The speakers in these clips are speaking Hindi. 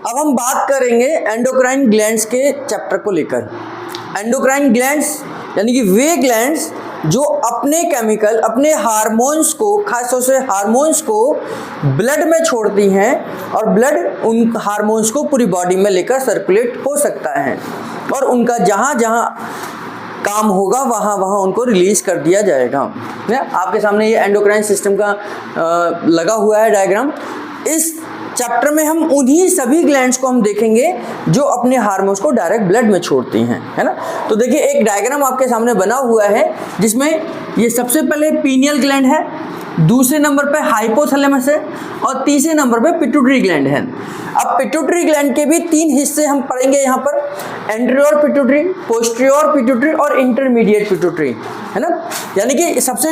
अब हम बात करेंगे एंडोक्राइन ग्लैंड्स के चैप्टर को लेकर। एंडोक्राइन ग्लैंड्स यानी कि वे ग्लैंड्स जो अपने केमिकल, अपने हार्मोन्स को, खासतौर से हार्मोन्स को ब्लड में छोड़ती हैं और ब्लड उन हार्मोन्स को पूरी बॉडी में लेकर सर्कुलेट हो सकता है और उनका जहाँ जहाँ काम होगा वहाँ वहाँ उनको रिलीज कर दिया जाएगा। आपके सामने ये एंडोक्राइन सिस्टम का लगा हुआ है डायग्राम। इस चैप्टर में हम उन्हीं सभी ग्लैंड्स को हम देखेंगे जो अपने हार्मोन्स को डायरेक्ट ब्लड में छोड़ती हैं, है ना। तो देखिए एक डायग्राम आपके सामने बना हुआ है जिसमें ये सबसे पहले पीनियल ग्लैंड है, दूसरे नंबर पे हाइपोथैलेमस है और तीसरे नंबर पे पिट्यूटरी ग्लैंड है। अब पिट्यूटरी ग्लैंड के भी 3 हिस्से हम पढ़ेंगे यहाँ पर, एंटीरियर पिट्यूटरी, पोस्टीरियर पिट्यूटरी और इंटरमीडिएट पिट्यूटरी, है ना। यानी कि सबसे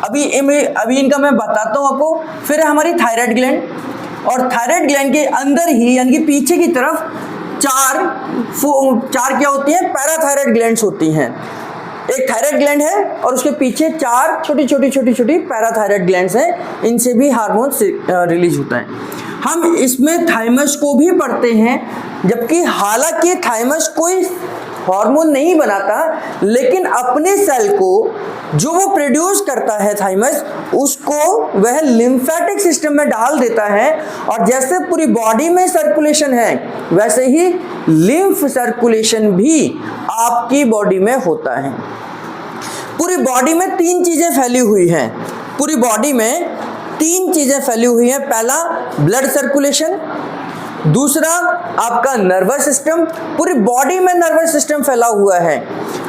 अभी इनका मैं बताता हूँ आपको। फिर है हमारी थायराइड ग्लैंड, और थायराइड ग्लैंड के अंदर ही यानी कि पीछे की तरफ चार क्या होती हैं, पैराथायराइड ग्लैंड्स होती हैं। एक थायराइड ग्लैंड है और उसके पीछे 4 छोटी पैराथायराइड ग्लैंड्स हैं, इनसे भी हार्मोन रिलीज होता है। हम इसमें थाइमस को भी पढ़ते हैं, जबकि हालांकि थाइमस कोई हार्मोन नहीं बनाता, लेकिन अपने सेल को जो वो प्रोड्यूस करता है थाइमस, उसको वह लिम्फेटिक सिस्टम में डाल देता है और जैसे पूरी बॉडी में सर्कुलेशन है वैसे ही लिम्फ सर्कुलेशन भी आपकी बॉडी में होता है। पूरी बॉडी में 3 चीजें फैली हुई हैं, पूरी बॉडी में 3 चीजें फैली हुई हैं। पहला ब्लड सर्कुलेशन, दूसरा आपका नर्वस सिस्टम, पूरी बॉडी में नर्वस सिस्टम फैला हुआ है,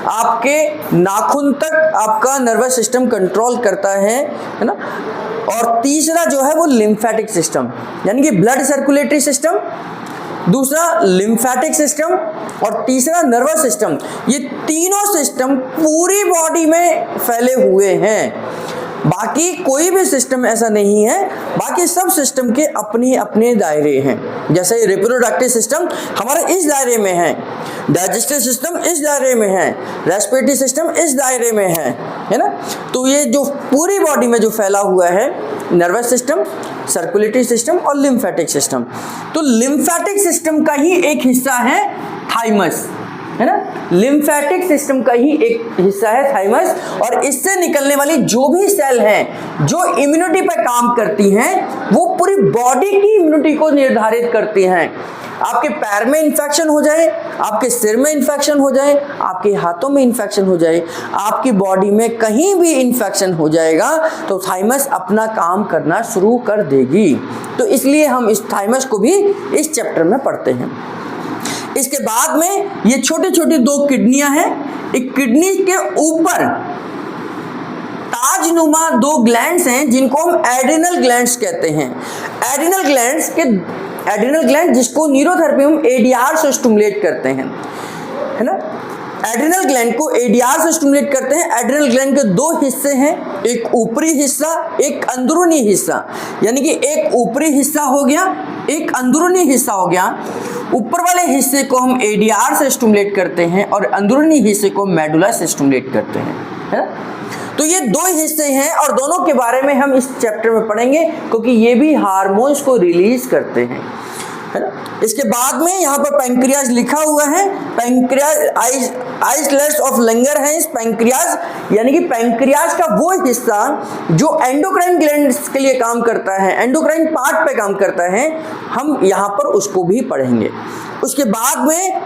आपके नाखून तक आपका नर्वस सिस्टम कंट्रोल करता है ना। और तीसरा जो है वो लिम्फेटिक सिस्टम, यानी कि ब्लड सर्कुलेटरी सिस्टम, दूसरा लिम्फेटिक सिस्टम और तीसरा नर्वस सिस्टम। ये तीनों सिस्टम पूरी बॉडी में फैले हुए हैं, बाकी कोई भी सिस्टम ऐसा नहीं है। बाकी सब सिस्टम के अपने अपने दायरे हैं। जैसे रिप्रोडक्टिव सिस्टम हमारे इस दायरे में है, डाइजेस्टिव सिस्टम इस दायरे में है, रेस्पिरेटरी सिस्टम इस दायरे में है ना। तो ये जो पूरी बॉडी में जो फैला हुआ है, नर्वस सिस्टम, सर्कुलेटरी सिस्टम और लिम्फेटिक सिस्टम। तो लिम्फेटिक सिस्टम का ही एक हिस्सा है थाइमस, है ना। लिम्फेटिक सिस्टम का ही एक हिस्सा है थाइमस, और इससे निकलने वाली जो भी सेल हैं जो इम्यूनिटी पर काम करती हैं, वो पूरी बॉडी की इम्यूनिटी को निर्धारित करती हैं। आपके पैर में इन्फेक्शन हो जाए, आपके सिर में इन्फेक्शन हो जाए, आपके हाथों में इन्फेक्शन हो जाए, आपकी बॉडी में कहीं भी इन्फेक्शन हो जाएगा तो थाइमस अपना काम करना शुरू कर देगी। तो इसलिए हम इस थाइमस को भी इस चैप्टर में पढ़ते हैं। इसके बाद में ये छोटी छोटी 2 किडनियां हैं। एक किडनी के ऊपर ताजनुमा 2 ग्लैंड्स हैं जिनको हम एड्रिनल ग्लैंड्स कहते हैं। एड्रिनल ग्लैंड जिसको न्यूरोथेरेपी में एडीआर से स्टिमुलेट करते हैं, है ना। एड्रिनल ग्लैंड को एडीआर से स्टिमुलेट करते हैं। एड्रिनल ग्लैंड के 2 हिस्से हैं, एक ऊपरी हिस्सा, एक अंदरूनी हिस्सा। यानी कि एक ऊपरी हिस्सा हो गया, एक अंदरूनी हिस्सा हो गया। ऊपर वाले हिस्से को हम एडीआर से स्टिमुलेट करते हैं और अंदरूनी हिस्से को मेडुला से स्टिमुलेट करते हैं, है ना। तो ये 2 हिस्से हैं और दोनों के बारे में हम इस चैप्टर में पढ़ेंगे, क्योंकि ये भी हार्मोन्स को रिलीज करते हैं, है ना। इसके बाद में यहाँ पर पैंक्रियाज लिखा हुआ है। पैंक्रियाज आइसलेट्स ऑफ लंगर है इस पैंक्रियाज, यानी कि पैंक्रियाज का वो हिस्सा जो एंडोक्राइन ग्लैंड्स के लिए काम करता है, एंडोक्राइन पार्ट पे काम करता है, हम यहाँ पर उसको भी पढ़ेंगे। उसके बाद में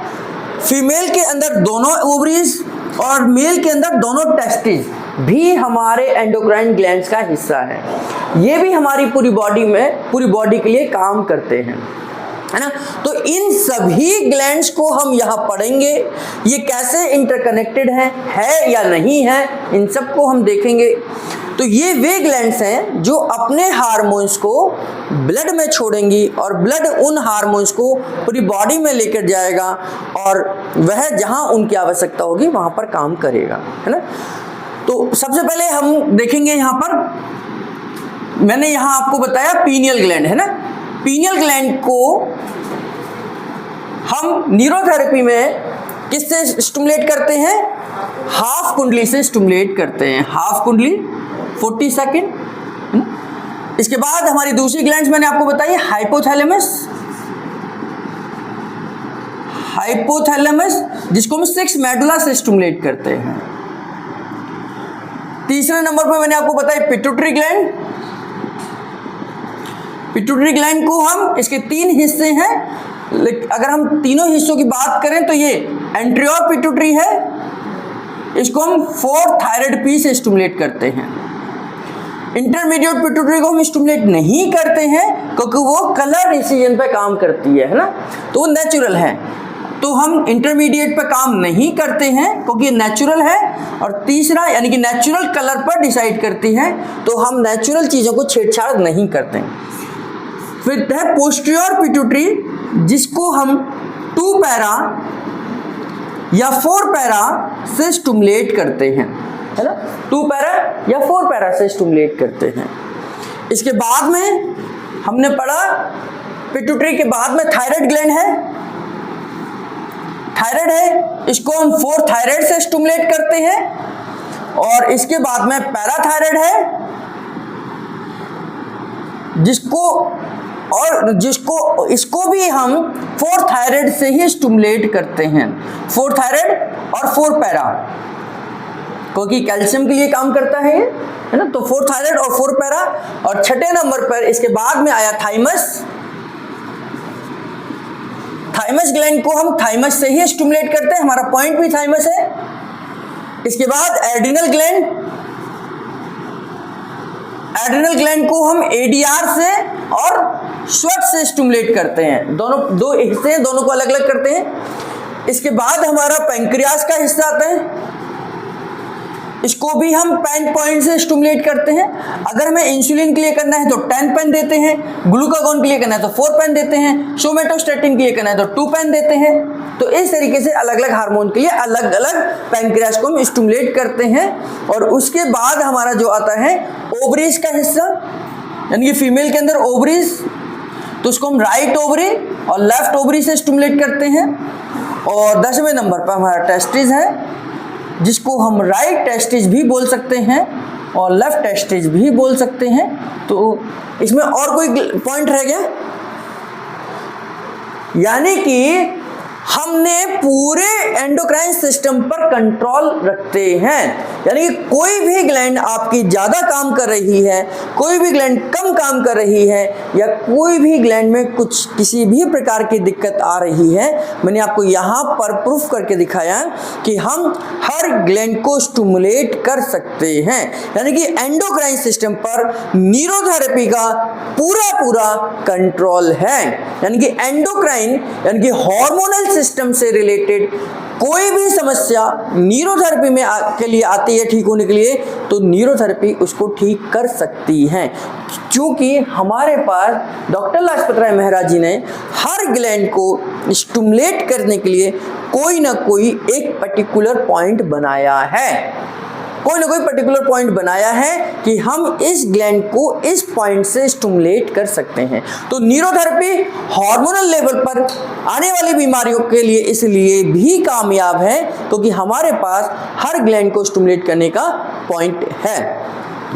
फीमेल के अंदर दोनों ओवरीज और मेल के अंदर दोनों टेस्टिस भी हमारे एंडोक्राइन ग्लैंड्स का हिस्सा है। ये भी हमारी पूरी बॉडी के लिए काम करते हैं, है ना। तो इन सभी ग्लैंड्स को हम यहाँ पढ़ेंगे, ये कैसे इंटरकनेक्टेड है या नहीं है, इन सबको हम देखेंगे। तो ये वे ग्लैंड्स हैं जो अपने हार्मोन्स को ब्लड में छोड़ेंगी और ब्लड उन हार्मोन्स को पूरी बॉडी में लेकर जाएगा और वह जहाँ उनकी आवश्यकता होगी वहाँ पर काम करेगा, है ना। तो सबसे पहले हम देखेंगे यहाँ पर, मैंने यहाँ आपको बताया पीनियल ग्लैंड, है ना। पीनियल ग्लैंड को हम न्यूरोथेरेपी में किससे स्टिमुलेट करते हैं? हाफ कुंडली से स्टिमुलेट करते हैं। हाफ कुंडली 40 सेकेंड। इसके बाद हमारी दूसरी ग्लैंड्स मैंने आपको बताई हाइपोथैलेमस, हाइपोथैलेमस, जिसको हम 6 मेडुला से स्टिमुलेट करते हैं। तीसरे नंबर पर मैंने आपको बताया पिट्यूटरी ग्लैंड। पिट्यूटरी ग्लैंड को हम, इसके 3 हिस्से हैं, अगर हम तीनों हिस्सों की बात करें तो ये एंटीरियर पिट्यूटरी है, इसको हम 4 थायराइड पी से स्टिमुलेट करते हैं। इंटरमीडिएट पिट्यूटरी को हम स्टिमुलेट नहीं करते हैं क्योंकि वो कलर डिसीजन पे काम करती है ना, तो वो नेचुरल है, तो हम इंटरमीडिएट पे काम नहीं करते हैं क्योंकि ये नेचुरल है। और तीसरा यानी कि नेचुरल कलर पर डिसाइड करती है, तो हम नेचुरल चीज़ों को छेड़छाड़ नहीं करते। फिर है पोस्टीरियर पिट्यूटरी, जिसको हम 2 पैरा या 4 पैरा से स्टिमुलेट करते हैं, है ना, 2 पैरा या 4 पैरा से स्टिमुलेट करते हैं। इसके बाद में हमने पढ़ा पिट्यूटरी के बाद में थायराइड ग्लैंड है, थायराइड है, इसको हम 4 थायराइड से स्टिमुलेट करते हैं। और इसके बाद में पैराथायराइड है, इसको भी हम 4 थायराइड से ही स्टिमुलेट करते हैं, 4 थायराइड और 4 पैरा, क्योंकि कैल्शियम के लिए काम करता है ना, तो 4 थायराइड और 4 पैरा। और छठे नंबर पर इसके बाद में आया थाइमस। थाइमस ग्लैंड को हम थाइमस से ही स्टिमुलेट करते हैं, हमारा पॉइंट भी थाइमस है। इसके बाद एड्रिनल ग्लैंड, एड्रिनल ग्लैंड को हम एडीआर से और स्वेट से स्टिमुलेट करते हैं, दोनों 2 हिस्से हैं, दोनों को अलग अलग करते हैं। इसके बाद हमारा पैंक्रियास का हिस्सा आता है, इसको भी हम पेन पॉइंट से स्टिमुलेट करते हैं। अगर हमें इंसुलिन के लिए करना है तो 10 पेन देते हैं, ग्लूकागॉन के लिए करना है तो 4 पेन देते हैं, सोमेटोस्टेटिन के लिए करना है तो 2 पेन देते हैं। तो इस तरीके से अलग अलग हार्मोन के लिए अलग अलग पैंक्रियास को हम स्टिमुलेट करते हैं। और उसके बाद हमारा जो आता है ओवरीज का हिस्सा, यानी कि फीमेल के अंदर ओवरीज, तो उसको हम राइट ओवरी और लेफ्ट ओवरी से स्टिमुलेट करते हैं। और 10वें नंबर पर हमारा टेस्टिस है, जिसको हम राइट टेस्टिस भी बोल सकते हैं और लेफ्ट टेस्टिस भी बोल सकते हैं। तो इसमें और कोई पॉइंट रह गया, यानी कि हमने पूरे एंडोक्राइन सिस्टम पर कंट्रोल रखते हैं, यानी कि कोई भी ग्लैंड आपकी ज़्यादा काम कर रही है, कोई भी ग्लैंड कम काम कर रही है, या कोई भी ग्लैंड में कुछ किसी भी प्रकार की दिक्कत आ रही है, मैंने आपको यहाँ पर प्रूफ करके दिखाया कि हम हर ग्लैंड को स्टिमुलेट कर सकते हैं। यानी कि एंडोक्राइन सिस्टम पर न्यूरोथेरेपी का पूरा कंट्रोल है। यानी कि एंडोक्राइन यानी कि हार्मोनल सिस्टम से रिलेटेड कोई भी समस्या न्यूरोथेरेपी में के लिए आती है ठीक होने के लिए, तो न्यूरोथेरेपी उसको ठीक कर सकती है। क्योंकि हमारे पास डॉक्टर लाजपत राय मेहरा जी ने हर ग्लैंड को स्टिमुलेट करने के लिए कोई ना कोई एक पर्टिकुलर पॉइंट बनाया है, कोई ना कोई पर्टिकुलर पॉइंट बनाया है कि हम इस ग्लैंड को इस पॉइंट से स्टिमुलेट कर सकते हैं। तो न्यूरोथेरेपी हार्मोनल लेवल पर आने वाली बीमारियों के लिए इसलिए भी कामयाब है क्योंकि हमारे पास हर ग्लैंड को स्टिमुलेट करने का पॉइंट है।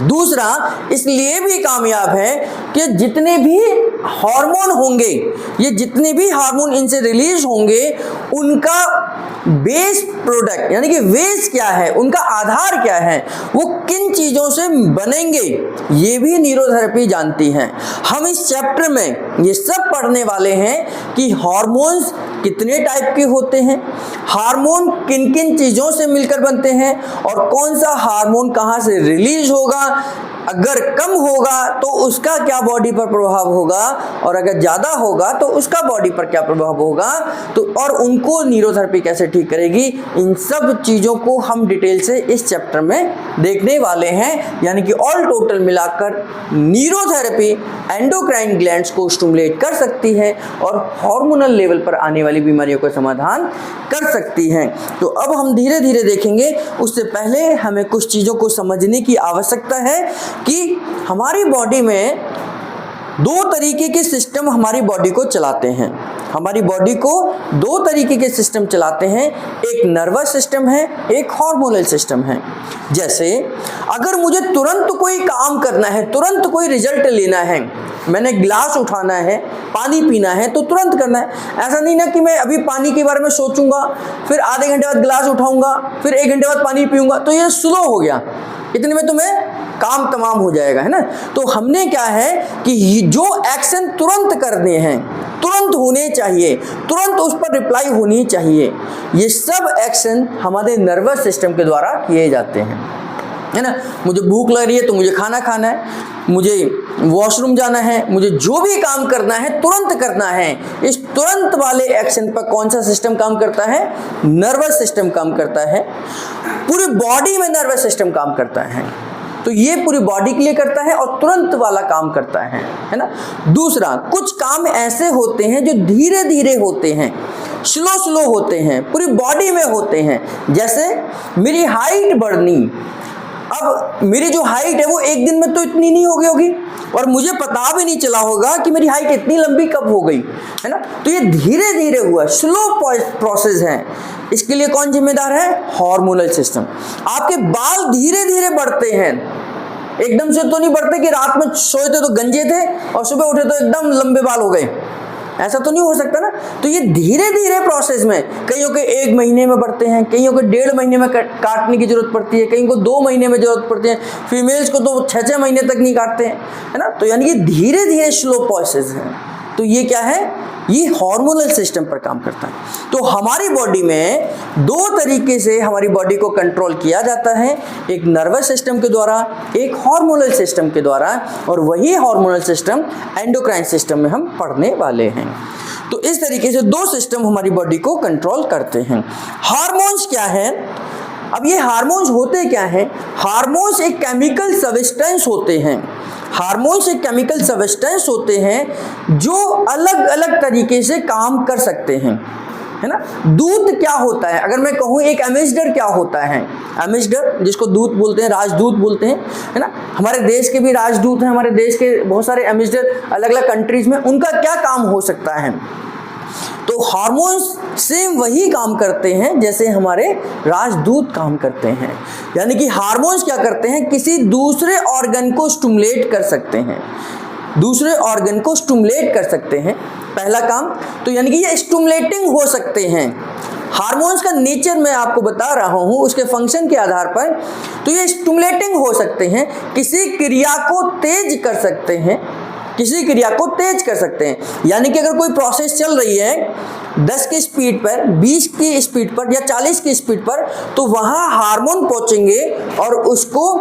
दूसरा इसलिए भी कामयाब है कि जितने भी हार्मोन होंगे, ये जितने भी हार्मोन इनसे रिलीज होंगे, उनका बेस प्रोडक्ट यानी कि बेस क्या है, उनका आधार क्या है, वो किन चीज़ों से बनेंगे, ये भी न्यूरोथेरेपी जानती है। हम इस चैप्टर में ये सब पढ़ने वाले हैं कि हार्मोन्स कितने टाइप के होते हैं, हार्मोन किन किन चीज़ों से मिलकर बनते हैं, और कौन सा हार्मोन कहाँ से रिलीज होगा, अगर कम होगा तो उसका क्या बॉडी पर प्रभाव होगा, और अगर ज़्यादा होगा तो उसका बॉडी पर क्या प्रभाव होगा, तो और उनको न्यूरोथेरेपी कैसे ठीक करेगी, इन सब चीज़ों को हम डिटेल से इस चैप्टर में देखने वाले हैं। यानी कि ऑल टोटल मिलाकर न्यूरोथेरेपी एंडोक्राइन ग्लैंड्स को स्टिमुलेट कर सकती है और हार्मोनल लेवल पर आने वाली बीमारियों का समाधान कर सकती है। तो अब हम धीरे धीरे देखेंगे, उससे पहले हमें कुछ चीज़ों को समझने की आवश्यकता है कि हमारी बॉडी में 2 तरीके के सिस्टम हमारी बॉडी को चलाते हैं। हमारी बॉडी को 2 तरीके के सिस्टम चलाते हैं, एक नर्वस सिस्टम है, एक हार्मोनल सिस्टम है। जैसे अगर मुझे तुरंत कोई काम करना है, तुरंत कोई रिजल्ट लेना है, मैंने गिलास उठाना है, पानी पीना है तो तुरंत करना है। ऐसा नहीं ना कि मैं अभी पानी के बारे में सोचूंगा, फिर आधे घंटे बाद गिलास उठाऊंगा, फिर 1 घंटे बाद पानी पीऊंगा, तो ये स्लो हो गया, इतने में तुम्हें काम तमाम हो जाएगा, है ना। तो हमने क्या है कि जो एक्शन तुरंत करने हैं, तुरंत होने चाहिए, तुरंत उस पर रिप्लाई होनी चाहिए, ये सब एक्शन हमारे नर्वस सिस्टम के द्वारा किए जाते हैं, है ना। मुझे भूख लग रही है तो मुझे खाना खाना है, मुझे वॉशरूम जाना है, मुझे जो भी काम करना है तुरंत करना है। इस तुरंत वाले एक्शन पर कौन सा सिस्टम काम करता है? नर्वस सिस्टम काम करता है। पूरी बॉडी में नर्वस सिस्टम काम करता है, तो ये पूरी बॉडी के लिए करता है और तुरंत वाला काम करता है ना। दूसरा, कुछ काम ऐसे होते हैं जो धीरे धीरे होते हैं, स्लो होते हैं, पूरी बॉडी में होते हैं। जैसे मेरी हाइट बढ़नी, अब मेरी जो हाइट है वो एक दिन में तो इतनी नहीं हो गई होगी, और मुझे पता भी नहीं चला होगा कि मेरी हाइट इतनी लंबी कब हो गई, है ना। तो ये धीरे धीरे हुआ, स्लो प्रोसेस है। इसके लिए कौन जिम्मेदार है? Hormonal system. आपके बाल धीरे धीरे बढ़ते हैं, एकदम से तो नहीं बढ़ते कि रात में सोए थे तो गंजे थे और सुबह उठे तो एकदम लंबे बाल हो गए, ऐसा तो नहीं हो सकता ना। तो ये धीरे धीरे प्रोसेस में, कईयों के 1 महीने में बढ़ते हैं, कईयों के 1.5 महीने में काटने की जरूरत पड़ती है, कईयों को 2 महीने में जरूरत पड़ती है, फीमेल्स को तो 6-6 महीने तक नहीं काटते हैं, है ना। तो यानी कि धीरे धीरे स्लो प्रोसेस है। तो ये क्या है? ये हार्मोनल सिस्टम पर काम करता है। तो हमारी बॉडी में 2 तरीके से हमारी बॉडी को कंट्रोल किया जाता है, एक नर्वस सिस्टम के द्वारा, एक हार्मोनल सिस्टम के द्वारा, और वही हार्मोनल सिस्टम एंडोक्राइन सिस्टम में हम पढ़ने वाले हैं। तो इस तरीके से 2 सिस्टम हमारी बॉडी को कंट्रोल करते हैं। हार्मोन्स क्या है? अब ये हार्मोन्स होते क्या हैं? हार्मोन्स एक केमिकल सब्सटेंस होते हैं। हार्मोन्स एक केमिकल सब्सटेंस होते हैं जो अलग अलग तरीके से काम कर सकते हैं, है ना। दूध क्या होता है? अगर मैं कहूँ एक एम्बेसडर क्या होता है? एम्बेसडर जिसको दूत बोलते हैं, राजदूत बोलते हैं, है ना। हमारे देश के भी राजदूत हैं, हमारे देश के बहुत सारे एम्बेसडर अलग अलग कंट्रीज में, उनका क्या काम हो सकता है? तो हार्मोन्स सेम वही काम करते हैं जैसे हमारे राजदूत काम करते हैं। यानी कि हार्मोन्स क्या करते हैं? किसी दूसरे ऑर्गन को स्टिमुलेट कर सकते हैं, दूसरे ऑर्गन को स्टिमुलेट कर सकते हैं, पहला काम। तो यानी कि ये स्टिमुलेटिंग हो सकते हैं। हार्मोन्स का नेचर मैं आपको बता रहा हूँ, उसके फंक्शन के आधार पर। तो ये स्टिमुलेटिंग हो सकते हैं, किसी क्रिया को तेज कर सकते हैं, किसी क्रिया को तेज कर सकते हैं। यानी कि अगर कोई प्रोसेस चल रही है 10 की स्पीड पर, 20 की स्पीड पर या 40 की स्पीड पर, तो वहाँ हार्मोन पहुँचेंगे और उसको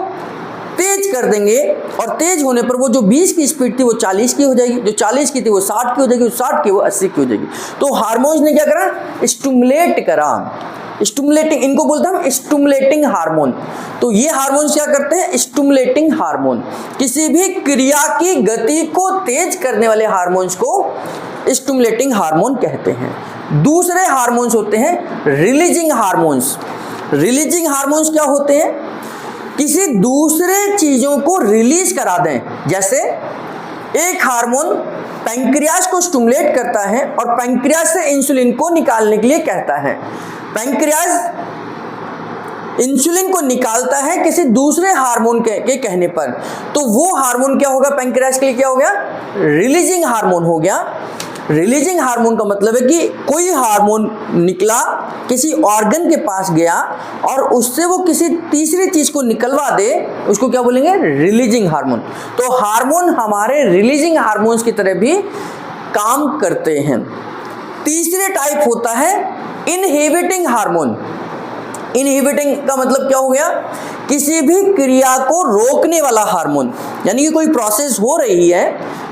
तेज कर देंगे, और तेज होने पर वो जो 20 की स्पीड थी वो 40 की हो जाएगी, जो 40 की थी वो 60 की हो जाएगी, 60 की वो 80 की हो जाएगी। तो हार्मोन्स ने क्या करा? स्टिमुलेट करा। स्टिमुलेटिंग, इनको बोलते हैं हम स्टिमुलेटिंग हार्मोन। तो ये हार्मोन्स क्या करते हैं? Stimulating hormone. किसी भी क्रिया की गति को तेज करने वाले हार्मोन्स को स्टिमुलेटिंग हार्मोन कहते हैं। दूसरे हार्मोन्स होते हैं रिलीजिंग हार्मोन्स। रिलीजिंग हार्मोन्स क्या होते हैं? किसी दूसरे चीजों को रिलीज करा दें। जैसे एक हार्मोन पैंक्रियास को स्टिमुलेट करता है और पैंक्रियास से इंसुलिन को निकालने के लिए कहता है। पैंक्रियास इंसुलिन को निकालता है किसी दूसरे हार्मोन के कहने पर, तो वो हार्मोन क्या होगा? पैंक्रियास के लिए क्या हो गया? रिलीजिंग हार्मोन हो गया। रिलीजिंग हार्मोन का मतलब है कि कोई हार्मोन निकला, किसी ऑर्गन के पास गया और उससे वो किसी तीसरी चीज को निकलवा दे, उसको क्या बोलेंगे? Releasing hormone. तो हार्मोन हमारे रिलीजिंग हार्मोन्स की तरह भी काम करते हैं। तीसरे टाइप होता है इनहिबिटिंग हार्मोन। इनहिबिटिंग का मतलब क्या हो गया? किसी भी क्रिया को रोकने वाला हार्मोन। यानी कि कोई प्रोसेस हो रही है,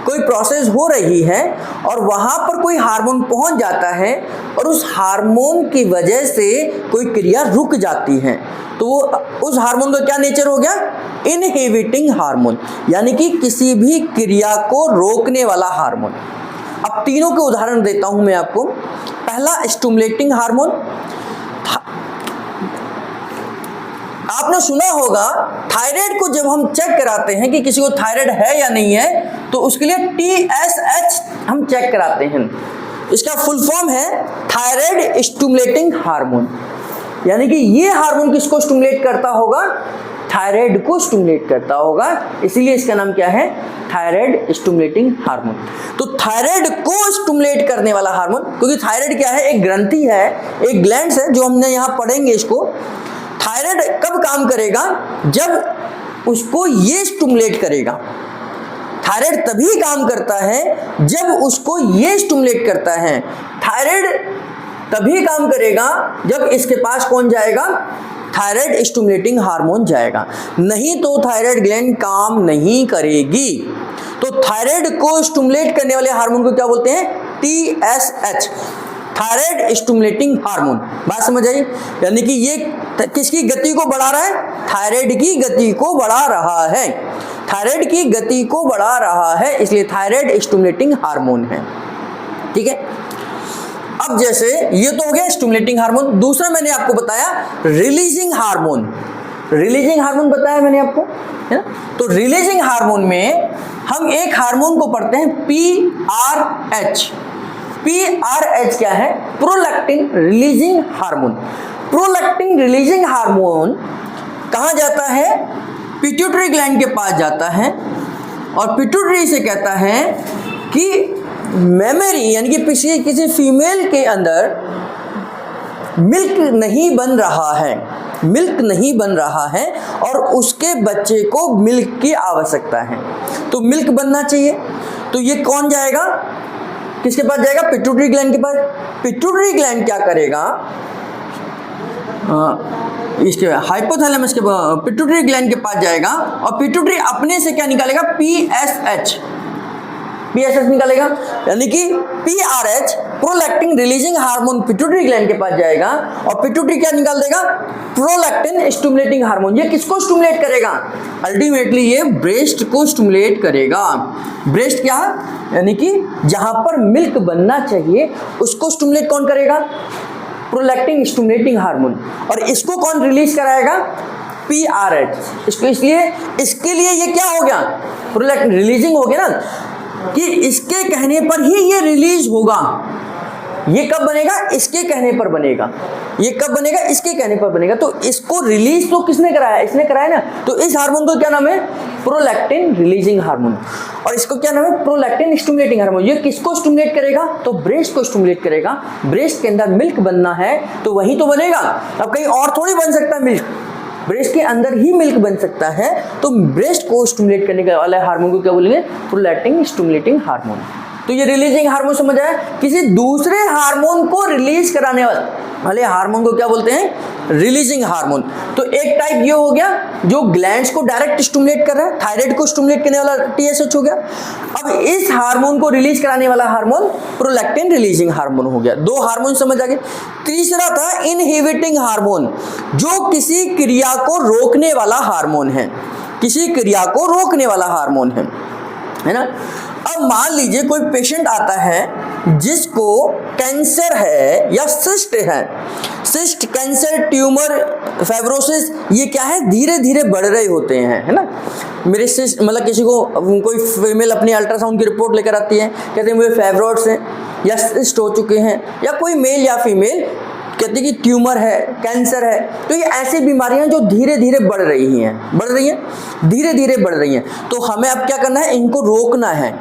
कोई प्रोसेस हो रही है और वहां पर कोई हार्मोन पहुंच जाता है और उस हार्मोन की वजह से कोई क्रिया रुक जाती है, तो वो उस हार्मोन का क्या नेचर हो गया? इनहिबिटिंग हार्मोन, यानी कि किसी भी क्रिया को रोकने वाला हार्मोन। अब तीनों के उदाहरण देता हूं मैं आपको। पहला स्टिमुलेटिंग हार्मोन। आपने सुना होगा थायराइड को जब हम चेक कराते हैं कि किसी को थायराइड है या नहीं है, तो उसके लिए TSH हम चेक कराते हैं। इसका फुल फॉर्म है थायराइड स्टिमुलेटिंग हार्मोन। यानी कि ये हार्मोन किसको स्टिमुलेट करता होगा? थायराइड को स्टिमुलेट करता होगा, इसीलिए इसका नाम क्या है? Thyroid stimulating hormone. तो थायराइड को स्टिमुलेट करने वाला हार्मोन, क्योंकि थायराइड क्या है, एक ग्रंथि है, एक ग्लैंड है, जो हमने यहाँ पढ़ेंगे इसको। थायराइड कब काम करेगा, जब उसको ये स्टिमुलेट करेगा। थायराइड तभी काम करता है जब उसको ये स्टिमुलेट करता है। थायराइड तभी काम करेगा जब इसके पास कौन जाएगा, थायराइड स्टिमुलेटिंग हार्मोन जाएगा, नहीं तो थायराइड ग्लैंड काम नहीं करेगी। तो थायराइड को स्टिमुलेट करने वाले हार्मोन को क्या बोलते हैं, TSH, थायराइड स्टिमुलेटिंग हार्मोन। बात समझ आई? यानी कि ये किसकी गति को बढ़ा रहा है, थायराइड की गति को बढ़ा रहा है, थायराइड की गति को बढ़ा रहा है, इसलिए थायराइड स्टिमुलेटिंग हार्मोन है। ठीक है, अब जैसे ये तो हो गया स्टिमुलेटिंग हार्मोन। दूसरा मैंने आपको बताया रिलीजिंग हार्मोन। रिलीजिंग हार्मोन बताया मैंने आपको, है ना। तो रिलीजिंग हार्मोन में हम एक हार्मोन को पढ़ते हैं PRH। PRH क्या है, prolactin releasing hormone. Prolactin releasing hormone कहाँ जाता है, पिट्यूटरी ग्लैंड के पास जाता है, और पिट्यूटरी से कहता है कि मेमोरी, यानी कि किसी फीमेल के अंदर मिल्क नहीं बन रहा है, मिल्क नहीं बन रहा है, और उसके बच्चे को मिल्क की आवश्यकता है, तो मिल्क बनना चाहिए। तो ये कौन जाएगा, किसके पास जाएगा, पिट्यूटरी ग्लैंड के पास। पिट्यूटरी ग्लैंड क्या करेगा, इसके हाइपोथैलेमस के पिट्यूटरी ग्लैंड के पास जाएगा, और पिट्यूटरी अपने से क्या निकालेगा, PSH निकालेगा। यानी कि PRH prolactin releasing hormone pituitary gland के पास जाएगा, और पिट्यूटरी क्या निकाल देगा, प्रोलैक्टिन स्टिमुलेटिंग हार्मोन। ये किसको स्टिमुलेट करेगा, अल्टीमेटली ये ब्रेस्ट को स्टिमुलेट करेगा। ब्रेस्ट क्या, यानी कि जहां पर मिल्क बनना चाहिए उसको स्टिमुलेट कौन करेगा, प्रोलैक्टिन स्टिमुलेटिंग हार्मोन। और इसको कौन रिलीज कराएगा, PRH। इसको इसलिए इसके लिए ये क्या हो गया, प्रोलैक्टिन रिलीजिंग हो गया ना, कि इसके कहने पर ही ये रिलीज होगा। ये कब बनेगा, इसके कहने पर बनेगा। ये कब बनेगा, इसके कहने पर बनेगा। तो इसको रिलीज तो किसने कराया, इसने कराया ना। तो इस हार्मोन को क्या नाम है, प्रोलैक्टिन रिलीजिंग हार्मोन, और इसको क्या नाम है, प्रोलैक्टिन स्टिमुलेटिंग हार्मोन। ये किसको स्टिमुलेट करेगा, तो ब्रेस्ट को स्टिमुलेट करेगा। ब्रेस्ट के अंदर मिल्क बनना है तो वही तो बनेगा, अब कहीं और थोड़ी बन सकता है मिल्क, ब्रेस्ट के अंदर ही मिल्क बन सकता है। तो ब्रेस्ट को स्टिमुलेट करने वाले हार्मोन को क्या बोलेंगे, प्रोलैक्टिन स्टिमुलेटिंग हार्मोन। तो ये रिलीजिंग हार्मोन समझ आया। किसी दूसरे हार्मोन को रिलीज कराने वाले हार्मोन को क्या बोलते हैं, रिलीजिंग हार्मोन। तो एक टाइप ये हो गया जो ग्लैंड्स को डायरेक्ट स्टिमुलेट कर रहा है, थायराइड को स्टिमुलेट करने वाला TSH हो गया। अब इस हार्मोन को रिलीज कराने वाला हार्मोन प्रोलैक्टिन रिलीजिंग हार्मोन हो गया। दो हार्मोन समझ आ गए। तीसरा था इनहिबिटिंग हार्मोन, जो किसी क्रिया को रोकने वाला हार्मोन है, किसी क्रिया को रोकने वाला हार्मोन है ना। अब मान लीजिए कोई पेशेंट आता है जिसको कैंसर है या सिस्ट है, सिस्ट, कैंसर, ट्यूमर, फाइब्रोसिस, ये क्या है, धीरे धीरे बढ़ रहे होते हैं, है ना। मेरे सिस्ट मतलब किसी को, कोई फीमेल अपनी अल्ट्रासाउंड की रिपोर्ट लेकर आती है, कहते हैं मुझे फाइब्रॉइड्स हैं या सिस्ट हो चुके हैं, या कोई मेल या फीमेल कहते हैं कि ट्यूमर है, कैंसर है। तो ये ऐसी बीमारियां जो धीरे धीरे बढ़ रही हैं, धीरे धीरे बढ़ रही हैं। तो हमें अब क्या करना है, इनको रोकना है।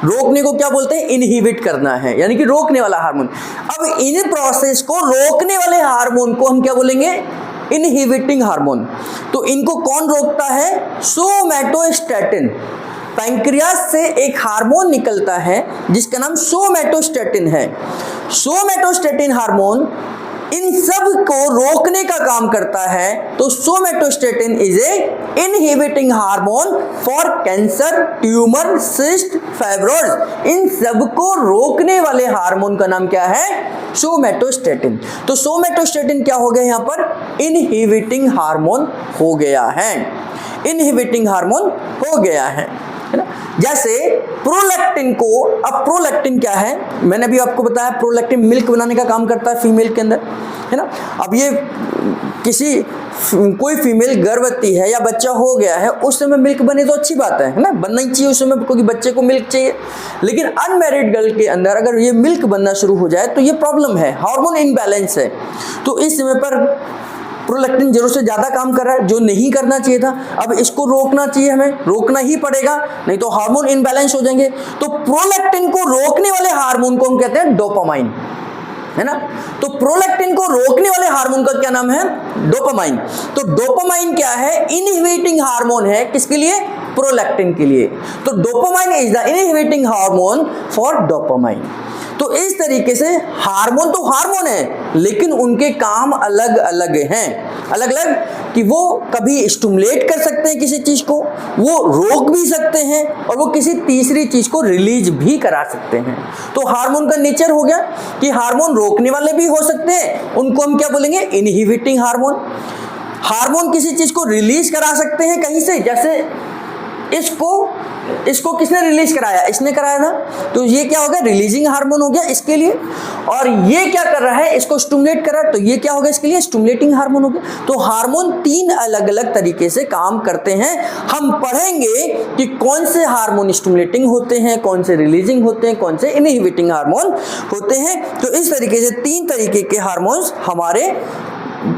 रोकने को क्या बोलते हैं, इनहिबिट करना है, यानी कि रोकने वाला हार्मोन। अब इन प्रोसेस को रोकने वाले हार्मोन को हम क्या बोलेंगे, इनहिबिटिंग हार्मोन। तो इनको कौन रोकता है, सोमैटोस्टैटिन। पैंक्रियास से एक हार्मोन निकलता है जिसका नाम सोमैटोस्टैटिन है। सोमैटोस्टैटिन हार्मोन इन सब को रोकने का काम करता है। तो somatostatin is a inhibiting hormone for cancer, tumour, cyst, fibroids. इन सब को रोकने वाले हार्मोन का नाम क्या है, सोमैटोस्टैटिन। तो सोमैटोस्टैटिन क्या हो गया, यहाँ पर इनहिबिटिंग हार्मोन हो गया है, इनहिबिटिंग हार्मोन हो गया है ना। जैसे प्रोलैक्टिन को, अब प्रोलैक्टिन क्या है, मैंने अभी आपको बताया प्रोलैक्टिन मिल्क बनाने का काम करता है फीमेल के अंदर, है ना। अब ये कोई फीमेल गर्भवती है या बच्चा हो गया है, उस समय मिल्क बने तो अच्छी बात है ना, बनना ही चाहिए उस समय, क्योंकि बच्चे को मिल्क चाहिए। लेकिन अनमैरिड गर्ल के अंदर अगर ये मिल्क बनना शुरू हो जाए तो ये प्रॉब्लम है, हार्मोन इनबैलेंस है। तो इस समय पर प्रोलैक्टिन जरूरत से ज़्यादा काम कर रहा है, जो नहीं करना चाहिए था। अब इसको रोकना चाहिए, हमें रोकना ही पड़ेगा, नहीं तो हार्मोन इनबैलेंस हो जाएंगे। तो प्रोलैक्टिन को रोकने वाले हार्मोन को हम कहते हैं डोपामाइन, है ना। तो प्रोलैक्टिन को रोकने वाले हार्मोन का क्या नाम है? डोपामाइन। तो डोपामाइन क्या है? इनहिबिटिंग हार्मोन है, किसके लिए? प्रोलैक्टिन के लिए। तो dopamine is the inhibiting hormone for dopamine. तो इस तरीके से हार्मोन तो हार्मोन है, लेकिन उनके काम अलग अलग हैं, अलग अलग, कि वो कभी स्टिमुलेट कर सकते हैं किसी चीज को, वो रोक भी सकते हैं, और वो किसी तीसरी चीज को रिलीज भी करा सकते हैं। तो हार्मोन का नेचर हो गया कि हार्मोन रोकने वाले भी हो सकते हैं, उनको हम क्या बोलेंगे? Inhibiting hormone. हार्मोन किसी चीज को रिलीज करा सकते हैं कहीं से, जैसे इसको किसने रिलीज कराया? इसने कराया था, तो ये क्या हो गया? रिलीजिंग हार्मोन हो गया इसके लिए। और ये क्या कर रहा है? इसको स्टिमुलेट कर रहा है, तो ये क्या हो गया इसके लिए? स्टिमुलेटिंग हार्मोन हो गया। तो हार्मोन 3 अलग अलग तरीके से काम करते हैं। हम पढ़ेंगे कि कौन से हार्मोन स्टिमुलेटिंग होते हैं, कौन से रिलीजिंग होते हैं, कौन से इनहिबिटिंग हार्मोन होते हैं। तो इस तरीके से 3 तरीके के हार्मोन्स हमारे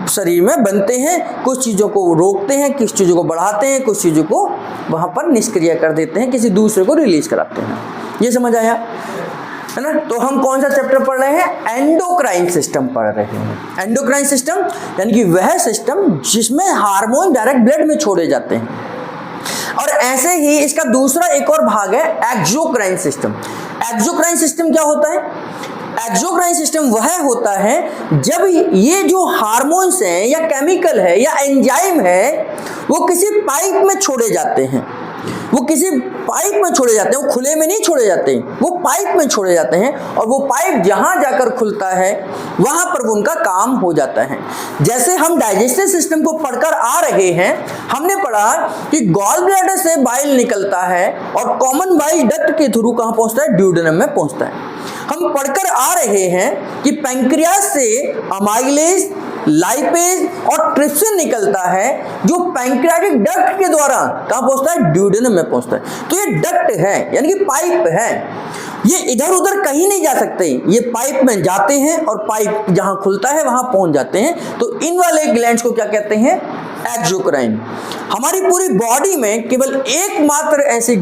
शरीर में बनते हैं। कुछ चीज़ों को रोकते हैं, कुछ चीज़ों को बढ़ाते हैं, कुछ चीज़ों को वहाँ पर निष्क्रिय कर देते हैं, किसी दूसरे को रिलीज कराते हैं। ये समझ आया, है ना। तो हम कौन सा चैप्टर पढ़ रहे हैं? एंडोक्राइन सिस्टम पढ़ रहे हैं। एंडोक्राइन सिस्टम यानी कि वह सिस्टम जिसमें हार्मोन डायरेक्ट ब्लड में छोड़े जाते हैं। और ऐसे ही इसका दूसरा एक और भाग है एक्सोक्राइन सिस्टम। एक्सोक्राइन सिस्टम क्या होता है? एक्सोक्राइन सिस्टम वह होता है जब ये जो हार्मोन्स हैं या केमिकल है या एंजाइम है, वो किसी पाइप में छोड़े जाते हैं। वो किसी पाइप में छोड़े जाते हैं, वो खुले में नहीं छोड़े जाते, वो पाइप में छोड़े जाते हैं। और वो पाइप जहां जाकर खुलता है वहां पर वो उनका काम हो जाता है। जैसे हम डाइजेस्टिव सिस्टम को पढ़कर आ रहे हैं, हमने पढ़ा कि गॉल ब्लैडर से बाइल निकलता है और कॉमन बाइल डक्ट के थ्रू कहां पहुंचता है? ड्यूडेनम में पहुंचता है। हम पढ़कर आ रहे हैं कि पैंक्रियाज से अमाइलेज, लाइपेज और ट्रिप्सिन निकलता है, जो पैंक्रियाटिक डक्ट के द्वारा कहां पहुंचता है? ड्यूडेनम में पहुंचता है। तो ये डक्ट है, यानी कि पाइप है, ये इधर उधर कहीं नहीं जा सकते, ये पाइप में जाते हैं और पाइप जहां खुलता है वहां पहुंच जाते हैं। तो इन वाले ग्लैंड्स को क्या कहते हैं? एक्सोक्राइन। हमारी पूरी बॉडी में केवल एकमात्र ऐसी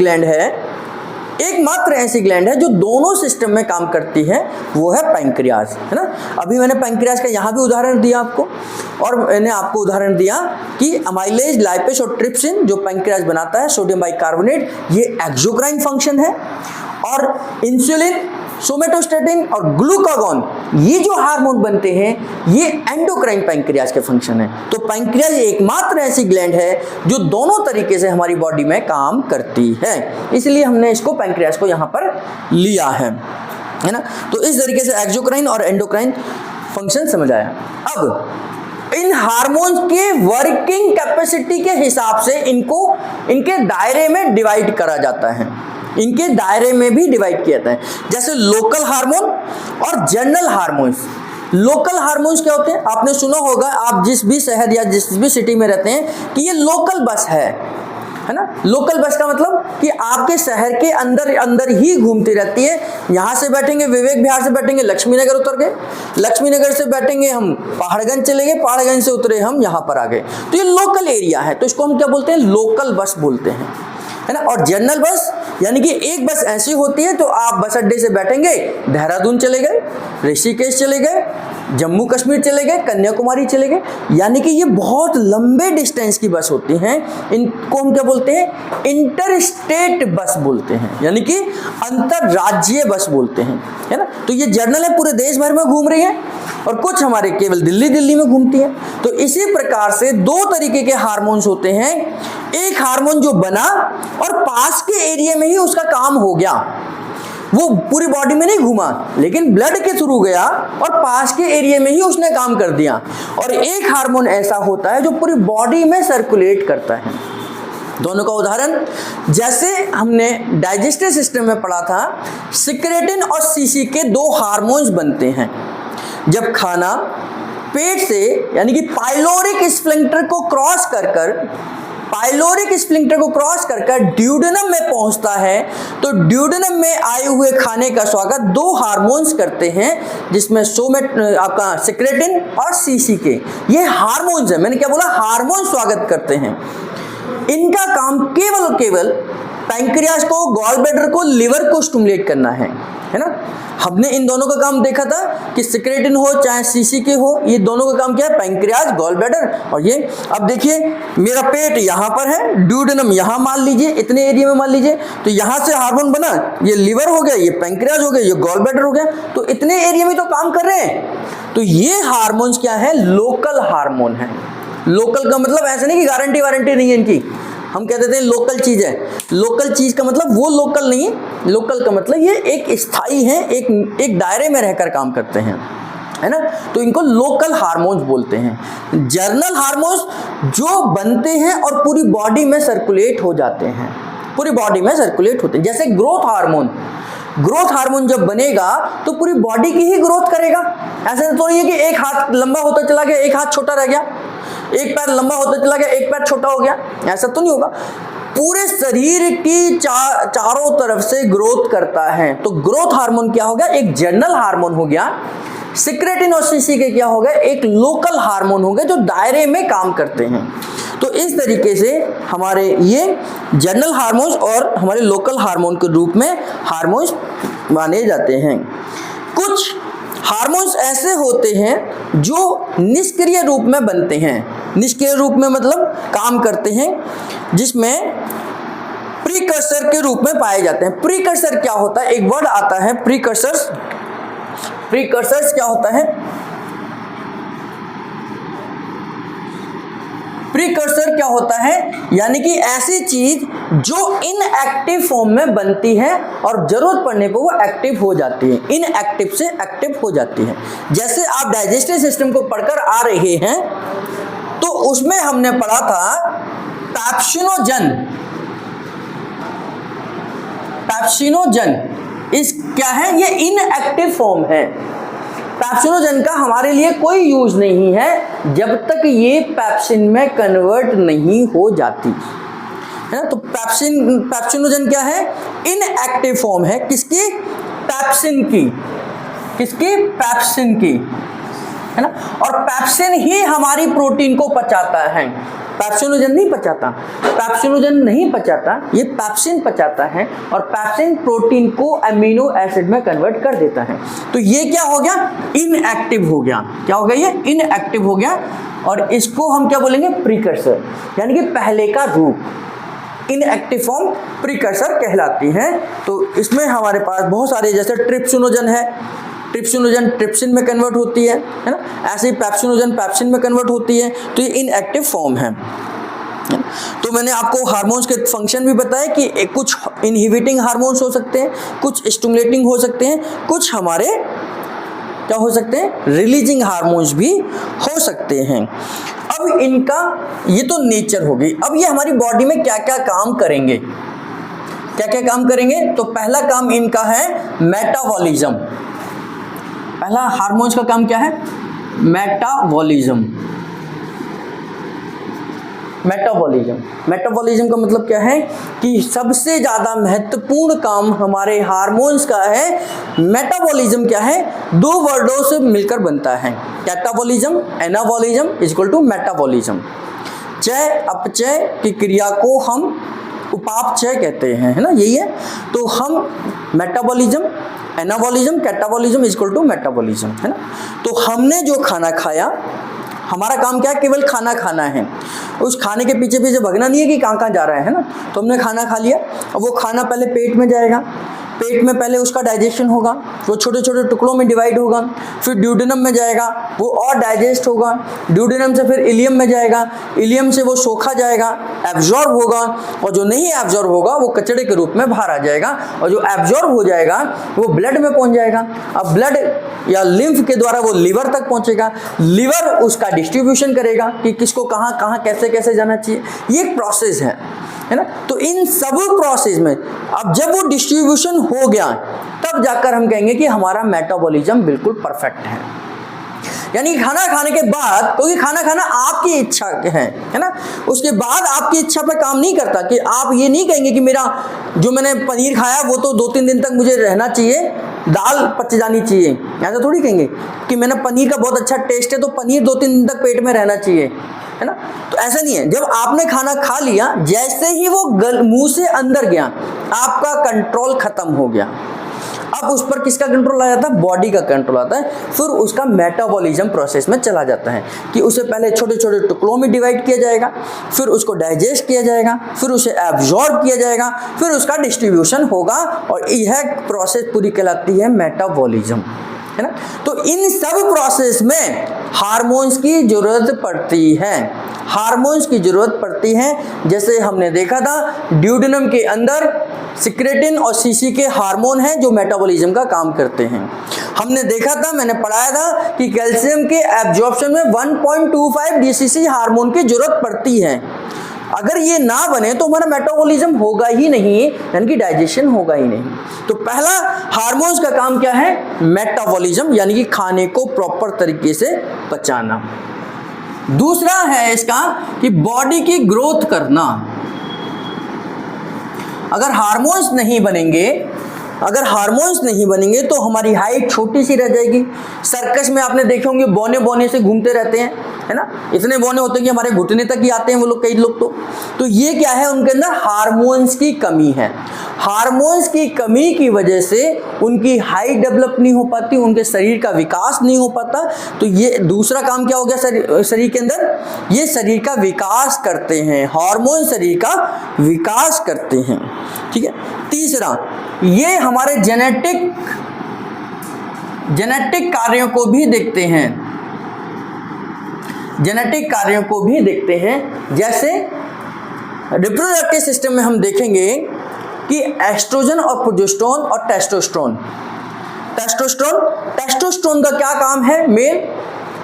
ग्लैंड है जो दोनों सिस्टम में काम करती है, वो है पैंक्रियाज, है ना। अभी मैंने पैंक्रियाज का यहाँ भी उदाहरण दिया आपको, और मैंने आपको उदाहरण दिया कि अमाइलेज, लाइपेज और ट्रिप्सिन जो पैंक्रियाज बनाता है, सोडियम बाइकार्बोनेट, ये एक्सोक्राइन फंक्शन है। और इंसुलिन, सोमेटोस्टेटिन और ग्लूकागॉन, ये जो हार्मोन बनते हैं, ये एंडोक्राइन पैंक्रियाज के फंक्शन है। तो पैंक्रियाज एकमात्र ऐसी ग्लैंड है जो दोनों तरीके से हमारी बॉडी में काम करती है, इसलिए हमने इसको पैंक्रियाज को यहाँ पर लिया है ना। तो इस तरीके से एक्सोक्राइन और एंडोक्राइन फंक्शन समझ आया। अब इन हार्मोन्स के वर्किंग कैपेसिटी के हिसाब से इनके दायरे में डिवाइड करा जाता है, इनके दायरे में भी डिवाइड किया जाता है। जैसे लोकल हार्मोन और जनरल हार्मोन्स। लोकल हार्मोन्स क्या होते हैं? आपने सुना होगा, आप जिस भी शहर या जिस भी सिटी में रहते हैं, कि ये लोकल बस है ना। लोकल बस का मतलब कि आपके शहर के अंदर ही घूमती रहती है। यहाँ से बैठेंगे विवेक विहार से बैठेंगे लक्ष्मी नगर उतर गए, लक्ष्मी नगर से बैठेंगे हम पहाड़गंज चले गए, पहाड़गंज से उतरे हम यहाँ पर आ गए। तो ये लोकल एरिया है, तो इसको हम क्या बोलते हैं? लोकल बस बोलते हैं, है ना। और जनरल बस यानी कि एक बस ऐसी होती है, तो आप बस अड्डे से बैठेंगे, देहरादून चले गए, ऋषिकेश चले गए, जम्मू कश्मीर चले गए, कन्याकुमारी चले गए, यानी कि ये बहुत लंबे डिस्टेंस की बस होती हैं। इनको हम क्या बोलते हैं? इंटर स्टेट बस बोलते हैं, यानी कि अंतरराज्यीय बस बोलते हैं, है ना। तो ये जनरल है, पूरे देश भर में घूम रही है, और कुछ हमारे केवल दिल्ली में घूमती है। तो इसी प्रकार से 2 तरीके के हार्मोन्स होते हैं। एक हार्मोन जो बना और पास के एरिया में ही उसका काम हो गया, वो पूरी बॉडी में नहीं घूमा, लेकिन ब्लड के थ्रू गया और पास के एरिया में ही उसने काम कर दिया। और एक हार्मोन ऐसा होता है जो पूरी बॉडी में सर्कुलेट करता है। दोनों का उदाहरण, जैसे हमने डाइजेस्टिव सिस्टम में पढ़ा था, सिक्रेटिन और सीसी के 2 हार्मोन्स बनते हैं। जब खाना पेट से यानी कि पाइलोरिक स्फिंक्टर को क्रॉस कर पाइलोरिक स्फिंक्टर को क्रॉस करके ड्यूडेनम में पहुंचता है, तो ड्यूडेनम में आए हुए खाने का स्वागत दो हार्मोन्स करते हैं, जिसमें आपका सिक्रेटिन और सीसीके, ये हार्मोन्स है। मैंने क्या बोला, हार्मोन स्वागत करते हैं। इनका काम केवल पैंक्रियाज को, गॉल ब्लैडर को, लिवर को स्टिमुलेट करना है ना। हमने इन दोनों का काम देखा था कि सिक्रेटिन हो चाहे सीसीके हो, ये दोनों का काम क्या है, पैंक्रियाज, गॉल ब्लैडर और ये। अब देखिए मेरा पेट यहाँ पर है, ड्यूडेनम यहाँ मान लीजिए, इतने एरिया में मान लीजिए, तो यहाँ से हार्मोन बना, ये लिवर हो गया, ये पैंक्रियाज हो गया, ये गॉल ब्लैडर हो गया, तो इतने एरिया में तो काम कर रहे हैं। तो ये हार्मोन्स क्या है, लोकल हार्मोन है। लोकल का मतलब ऐसा नहीं कि गारंटी वारंटी नहीं है इनकी, हम कह देते हैं लोकल चीज है। लोकल चीज का मतलब वो लोकल नहीं है, लोकल का मतलब ये एक स्थायी है, एक दायरे में रहकर काम करते हैं, है ना। तो इनको लोकल हार्मोन्स बोलते हैं। जर्नल हार्मोन्स जो बनते हैं और पूरी बॉडी में सर्कुलेट हो जाते हैं, पूरी बॉडी में सर्कुलेट होते हैं। जैसे ग्रोथ हार्मोन, ग्रोथ हार्मोन जब बनेगा तो पूरी बॉडी की ही ग्रोथ करेगा। ऐसा तो नहीं है कि एक हाथ लंबा होता चला गया, एक हाथ छोटा रह गया, एक पैर लंबा होता चला गया, एक पैर छोटा हो गया, ऐसा तो नहीं होगा। पूरे शरीर की चारों तरफ से ग्रोथ करता है। तो ग्रोथ हार्मोन क्या हो गया, एक जनरल हार्मोन हो गया। सिक्रेटिन और सीसीके क्या हो गया, एक लोकल हार्मोन हो गए जो दायरे में काम करते हैं। तो इस तरीके से हमारे ये जनरल हार्मोन्स और हमारे लोकल हार्मोन के रूप में हार्मोन्स माने जाते हैं। कुछ हार्मोन्स ऐसे होते हैं जो निष्क्रिय रूप में बनते हैं। निष्क्रिय रूप में मतलब काम करते हैं, जिसमें प्रीकर्सर के रूप में पाए जाते हैं। प्रीकर्सर क्या होता है, एक वर्ड आता है प्रीकर्सर्स। प्रीकर्सर्स क्या होता है, प्रीकर्सर क्या होता है, यानी कि ऐसी चीज जो इनएक्टिव फॉर्म में बनती है और जरूरत पड़ने पर वो एक्टिव हो जाती है, इनएक्टिव से एक्टिव हो जाती है। जैसे आप डाइजेस्टिव सिस्टम को पढ़कर आ रहे हैं तो उसमें हमने पढ़ा था पैप्सिनोजन। पैप्सिनोजन इस क्या है, ये इनएक्टिव फॉर्म है। पैप्सिनोजन का हमारे लिए कोई यूज नहीं है जब तक ये पैप्सिन में कन्वर्ट नहीं हो जाती है ना। तो पैप्सिनोजन क्या है, इनएक्टिव फॉर्म है किसकी, पैप्सिन की, किसकी, पैप्सिन की, है ना। और पैप्सिन ही हमारी प्रोटीन को पचाता है, पैप्सिनोजन नहीं पचाता। पैप्सिनोजन नहीं पचाता, ये पैप्सिन पचाता है और पैप्सिन प्रोटीन को अमीनो एसिड में कन्वर्ट कर देता है। तो ये क्या हो गया, इनएक्टिव हो गया। क्या हो गया, ये इनएक्टिव हो गया और इसको हम क्या बोलेंगे, प्रीकर्सर, यानी कि पहले का रूप। इनएक्टिव फॉर्म प्रीकर्सर कहलाती है। तो इसमें हमारे पास बहुत सारे, जैसे ट्रिप्सिनोजन है, ट्रिप्सिनोजन ट्रिप्सिन में कन्वर्ट होती है ना। ऐसे ही पैप्सिनोजन पैप्सिन में कन्वर्ट होती है। तो ये इनएक्टिव फॉर्म है। तो मैंने आपको हार्मोन्स के फंक्शन भी बताया कि कुछ इनहिबिटिंग हार्मोन्स हो सकते हैं, कुछ स्टिमुलेटिंग हो सकते हैं, कुछ हमारे क्या हो सकते हैं, रिलीजिंग हार्मोन्स भी हो सकते हैं। अब इनका ये तो नेचर होगी। अब ये हमारी बॉडी में क्या क्या काम करेंगे, क्या क्या काम करेंगे। तो पहला काम इनका है मेटाबॉलिज्म। पहला हार्मोन्स का काम क्या है, मेटाबॉलिज्म। मेटाबॉलिज्म, मेटाबॉलिज्म का मतलब क्या है कि सबसे ज्यादा महत्वपूर्ण काम हमारे हार्मोन्स का है। मेटाबॉलिज्म क्या है, दो वर्डों से मिलकर बनता है, catabolism, anabolism is equal to metabolism. चय अपचय की क्रिया को हम उपापचय कहते हैं, है ना, यही है। तो हम metabolism, anabolism, catabolism is equal to metabolism, है ना। तो हमने जो खाना खाया, हमारा काम क्या है, केवल खाना खाना है। उस खाने के पीछे पीछे भगना नहीं है कि कहाँ कहाँ जा रहा है ना। तो हमने खाना खा लिया, अब वो खाना पहले पेट में जाएगा, पेट में पहले उसका डाइजेशन होगा, वो छोटे छोटे टुकड़ों में डिवाइड होगा, फिर ड्यूडेनम में जाएगा, वो और डाइजेस्ट होगा, ड्यूडेनम से फिर इलियम में जाएगा, इलियम से वो सोखा जाएगा, एब्जॉर्ब होगा, और जो नहीं एब्जॉर्ब होगा वो कचड़े के रूप में बाहर आ जाएगा, और जो एब्जॉर्ब हो जाएगा वो ब्लड में पहुंच जाएगा। अब ब्लड या लिम्फ के द्वारा वो लिवर तक पहुंचेगा, लिवर उसका डिस्ट्रीब्यूशन करेगा कि किसको कहाँ कहाँ कैसे कैसे जाना चाहिए। ये एक प्रोसेस है ना। तो इन सब प्रोसेस में अब जब वो डिस्ट्रीब्यूशन हो गया, तब जाकर हम कहेंगे कि हमारा मेटाबॉलिज्म बिल्कुल परफेक्ट है। यानी खाना खाने के बाद, क्योंकि खाना खाना आपकी इच्छा है ना, उसके बाद आपकी इच्छा पे काम नहीं करता कि आप ये नहीं कहेंगे कि मेरा जो मैंने पनीर खाया वो तो 2-3 दिन तक मुझे रहना चाहिए, दाल पच जानी चाहिए, ऐसा थोड़ी कहेंगे कि मैंने पनीर का बहुत अच्छा टेस्ट है तो पनीर 2-3 दिन तक पेट में रहना चाहिए, है ना। तो ऐसा नहीं है, जब आपने खाना खा लिया, जैसे ही वो मुंह से अंदर गया, आपका कंट्रोल खत्म हो गया। अब उस पर किसका कंट्रोल आ जाता है? बॉडी का कंट्रोल आता है। फिर उसका मेटाबॉलिज्म प्रोसेस में चला जाता है कि उसे पहले छोटे छोटे टुकड़ों में डिवाइड किया जाएगा, फिर उसको डाइजेस्ट किया जाएगा, फिर उसे एब्जॉर्ब किया जाएगा, फिर उसका डिस्ट्रीब्यूशन होगा, और यह प्रोसेस पूरी कहलाती है मेटाबॉलिज्म, है ना। तो इन सब प्रोसेस में हार्मोन्स की जरूरत पड़ती है, हार्मोन्स की जरूरत पड़ती है। जैसे हमने देखा था ड्यूडेनम के अंदर सिक्रेटिन और सीसी के हार्मोन हैं जो मेटाबॉलिज्म का काम करते हैं। हमने देखा था, मैंने पढ़ाया था कि कैल्शियम के एब्जॉर्प्शन में 1.25 डीसीसी हार्मोन की जरूरत पड़ती है। अगर ये ना बने तो हमारा मेटाबॉलिज्म होगा ही नहीं, यानी कि डाइजेशन होगा ही नहीं। तो पहला हार्मोन्स का काम क्या है? मेटाबॉलिज्म, यानी कि खाने को प्रॉपर तरीके से पचाना। दूसरा है इसका कि बॉडी की ग्रोथ करना। अगर हार्मोन्स नहीं बनेंगे तो हमारी हाइट छोटी सी रह जाएगी। सर्कस में आपने देखे होंगे बौने बौने से घूमते रहते हैं, है ना, इतने बौने होते हैं कि हमारे घुटने तक ही आते हैं वो लोग, कई लोग। तो ये क्या है? उनके अंदर हार्मोन्स की कमी है। हार्मोन्स की कमी की वजह से उनकी हाइट डेवलप नहीं हो पाती, उनके शरीर का विकास नहीं हो पाता। तो ये दूसरा काम क्या हो गया शरीर के अंदर? ये शरीर का विकास करते हैं, हार्मोन शरीर का विकास करते हैं, ठीक है। तीसरा, ये हमारे जेनेटिक कार्यों को भी देखते हैं, जेनेटिक कार्यों को भी देखते हैं। जैसे रिप्रोडक्टिव सिस्टम में हम देखेंगे कि एस्ट्रोजन और प्रोजेस्टेरोन और टेस्टोस्टेरोन का क्या काम है?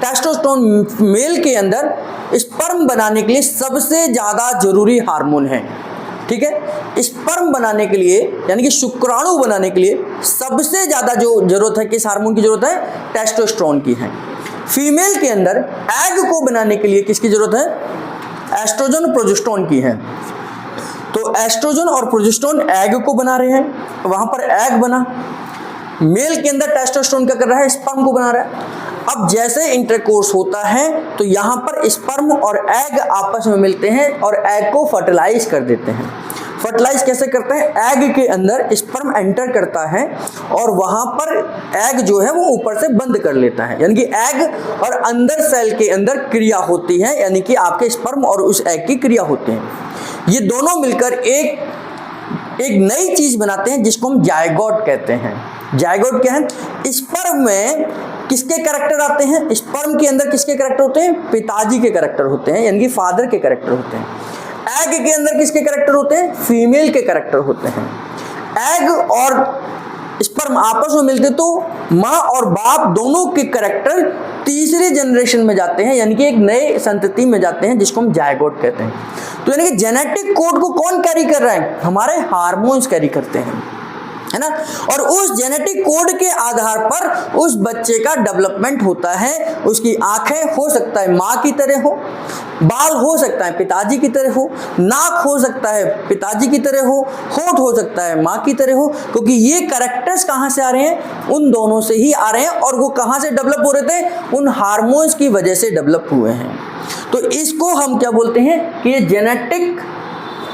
टेस्टोस्टेरोन मेल के अंदर स्पर्म बनाने के लिए सबसे ज्यादा जरूरी हार्मोन है, ठीक है। स्पर्म बनाने के लिए, यानी कि शुक्राणु बनाने के लिए सबसे ज्यादा जो जरूरत है, किस हार्मोन की जरूरत है? टेस्टोस्टेरोन की है। फीमेल के अंदर एग को बनाने के लिए किसकी जरूरत है? एस्ट्रोजन और प्रोजेस्टेरोन की है। तो एस्ट्रोजन और प्रोजेस्टेरोन एग को बना रहे हैं, वहां पर एग बना। मेल के अंदर टेस्टोस्टेरोन क्या कर रहा है? स्पर्म को बना रहा है। अब जैसे इंटरकोर्स होता है तो यहाँ पर स्पर्म और एग आपस में मिलते हैं और एग को फर्टिलाइज कर देते हैं। फर्टिलाइज कैसे करते हैं? एग के अंदर स्पर्म एंटर करता है और वहां पर एग जो है वो ऊपर से बंद कर लेता है, यानी कि एग और अंदर सेल के अंदर क्रिया होती है, यानी कि आपके स्पर्म और उस एग की क्रिया होती है। ये दोनों मिलकर एक नई चीज बनाते हैं जिसको हम जायगोट कहते हैं। जायगोट क्या है? स्पर्म में किसके कैरेक्टर आते हैं? स्पर्म के अंदर किसके कैरेक्टर होते हैं? पिताजी के कैरेक्टर होते हैं, यानी कि फादर के कैरेक्टर होते हैं। एग के अंदर किसके कैरेक्टर होते हैं? फीमेल के कैरेक्टर होते हैं। एग और स्पर्म आपस में मिलते तो माँ और बाप दोनों के कैरेक्टर तीसरे जनरेशन में जाते हैं, यानी कि एक नए संतति में जाते हैं, जिसको हम जायगोट कहते हैं। तो यानी कि जेनेटिक कोड को कौन कैरी कर रहा है? हमारे हार्मोन्स कैरी करते हैं, है ना। और उस जेनेटिक कोड के आधार पर उस बच्चे का डेवलपमेंट होता है। उसकी आंखें हो सकता है माँ की तरह हो, बाल हो सकता है पिताजी की तरह हो, नाक हो सकता है पिताजी की तरह हो, होठ हो सकता है माँ की तरह हो, क्योंकि ये कैरेक्टर्स कहाँ से आ रहे हैं? उन दोनों से ही आ रहे हैं। और वो कहाँ से डेवलप हो रहे थे? उन हार्मोन्स की वजह से डेवलप हुए हैं। तो इसको हम क्या बोलते हैं कि ये जेनेटिक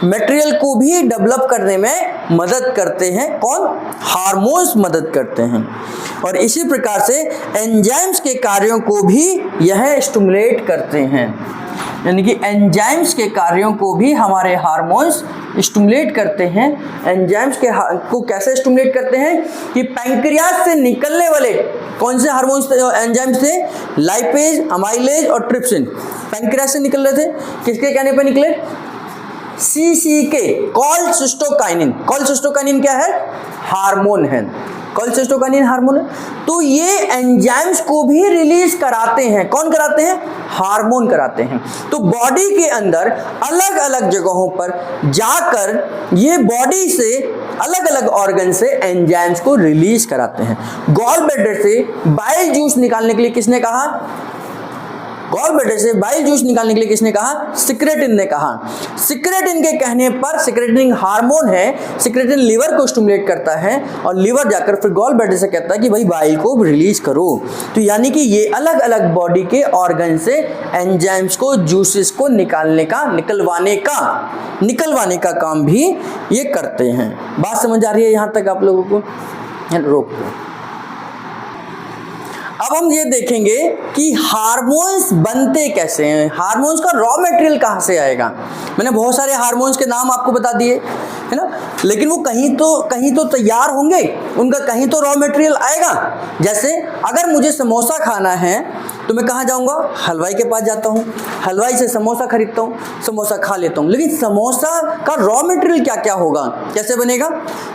मटेरियल को भी डेवलप करने में मदद करते हैं। कौन? हार्मोन्स मदद करते हैं। और इसी प्रकार से एंजाइम्स के कार्यों को भी यह स्टिमुलेट करते हैं, यानी कि एंजाइम्स के कार्यों को भी हमारे हार्मोन्स स्टिमुलेट करते हैं। एंजाइम्स को कैसे स्टिमुलेट करते हैं कि पैंक्रियाज से निकलने वाले कौन से हार्मोन्स एंजाइम्स थे? लाइपेज, अमाइलेज और ट्रिप्सिन पैंक्रियाज से निकल रहे थे। किसके कहने पर निकले? CCK, कॉलसिस्टोकाइनिन। कॉलसिस्टोकाइनिन क्या है? हार्मोन है। कोलेसिस्टोकाइनिन हार्मोन है। तो ये एंजाइम्स को भी रिलीज कराते हैं। कौन कराते हैं? हार्मोन कराते हैं। तो बॉडी के अंदर अलग अलग जगहों पर जाकर ये बॉडी से अलग अलग ऑर्गन से एंजाइम्स को रिलीज कराते हैं। गॉल ब्लैडर से बाइल जूस निकालने के लिए किसने कहा? गॉल ब्लैडर से बाइल जूस निकालने के लिए किसने कहा? सिक्रेटिन ने कहा। सिक्रेटिन के कहने पर, सिक्रेटिन हार्मोन है, सिक्रेटिन लीवर को स्टिमुलेट करता है और लीवर जाकर फिर गॉल ब्लैडर से कहता है कि भाई बाइल को रिलीज करो। तो यानी कि ये अलग अलग बॉडी के ऑर्गन से एंजाइम्स को, जूसेस को निकलवाने का काम भी ये करते हैं। बात समझ आ रही है यहां तक आप लोगों को? रोक दो। अब हम ये देखेंगे कि हार्मोन्स बनते कैसे हैं, हार्मोन्स का रॉ मटेरियल कहाँ से आएगा। मैंने बहुत सारे हार्मोन्स के नाम आपको बता दिए, है ना, लेकिन वो कहीं तो तैयार होंगे, उनका कहीं तो रॉ मटेरियल आएगा। जैसे अगर मुझे समोसा खाना है तो मैं कहाँ जाऊँगा? हलवाई के पास जाता हूँ, हलवाई से समोसा खरीदता हूँ, समोसा खा लेता हूँ। लेकिन समोसा का रॉ मटेरियल क्या क्या होगा, कैसे बनेगा?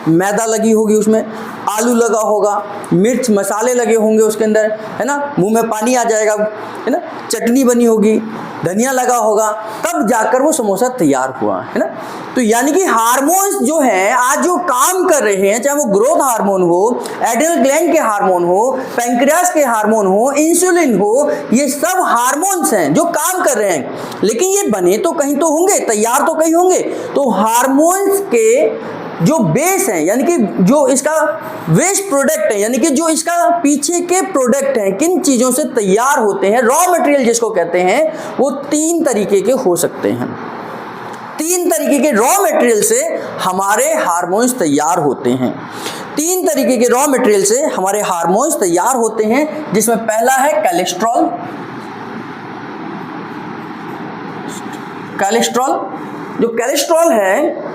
मैदा लगी होगी उसमें, आलू लगा होगा, मिर्च मसाले लगे होंगे उसके अंदर, है ना, मुंह में पानी आ जाएगा, है ना, चटनी बनी होगी, धनिया लगा होगा, तब जाकर वो समोसा तैयार हुआ, है ना। तो यानी कि हार्मोन्स जो हैं आज जो काम कर रहे हैं, चाहे वो ग्रोथ हार्मोन हो, एड्रिनल ग्लैंड के हार्मोन हो, पैंक्रियास के हार्मोन हो, इंसुलिन हो, ये सब हार्मोन्स हैं जो काम कर रहे हैं। लेकिन ये बने तो कहीं तो होंगे, तैयार तो कहीं होंगे। तो हार्मोन्स के जो बेस है, यानी कि जो इसका वेस्ट प्रोडक्ट है, यानी कि जो इसका पीछे के प्रोडक्ट हैं, किन चीज़ों से तैयार होते हैं, रॉ मटेरियल जिसको कहते हैं, वो 3 तरीके के हो सकते हैं। 3 तरीके के रॉ मटेरियल से हमारे हार्मोन्स तैयार होते हैं। 3 तरीके के रॉ मटेरियल से हमारे हार्मोन्स तैयार होते हैं, जिसमें पहला है कोलेस्ट्रॉल। जो कोलेस्ट्रॉल है,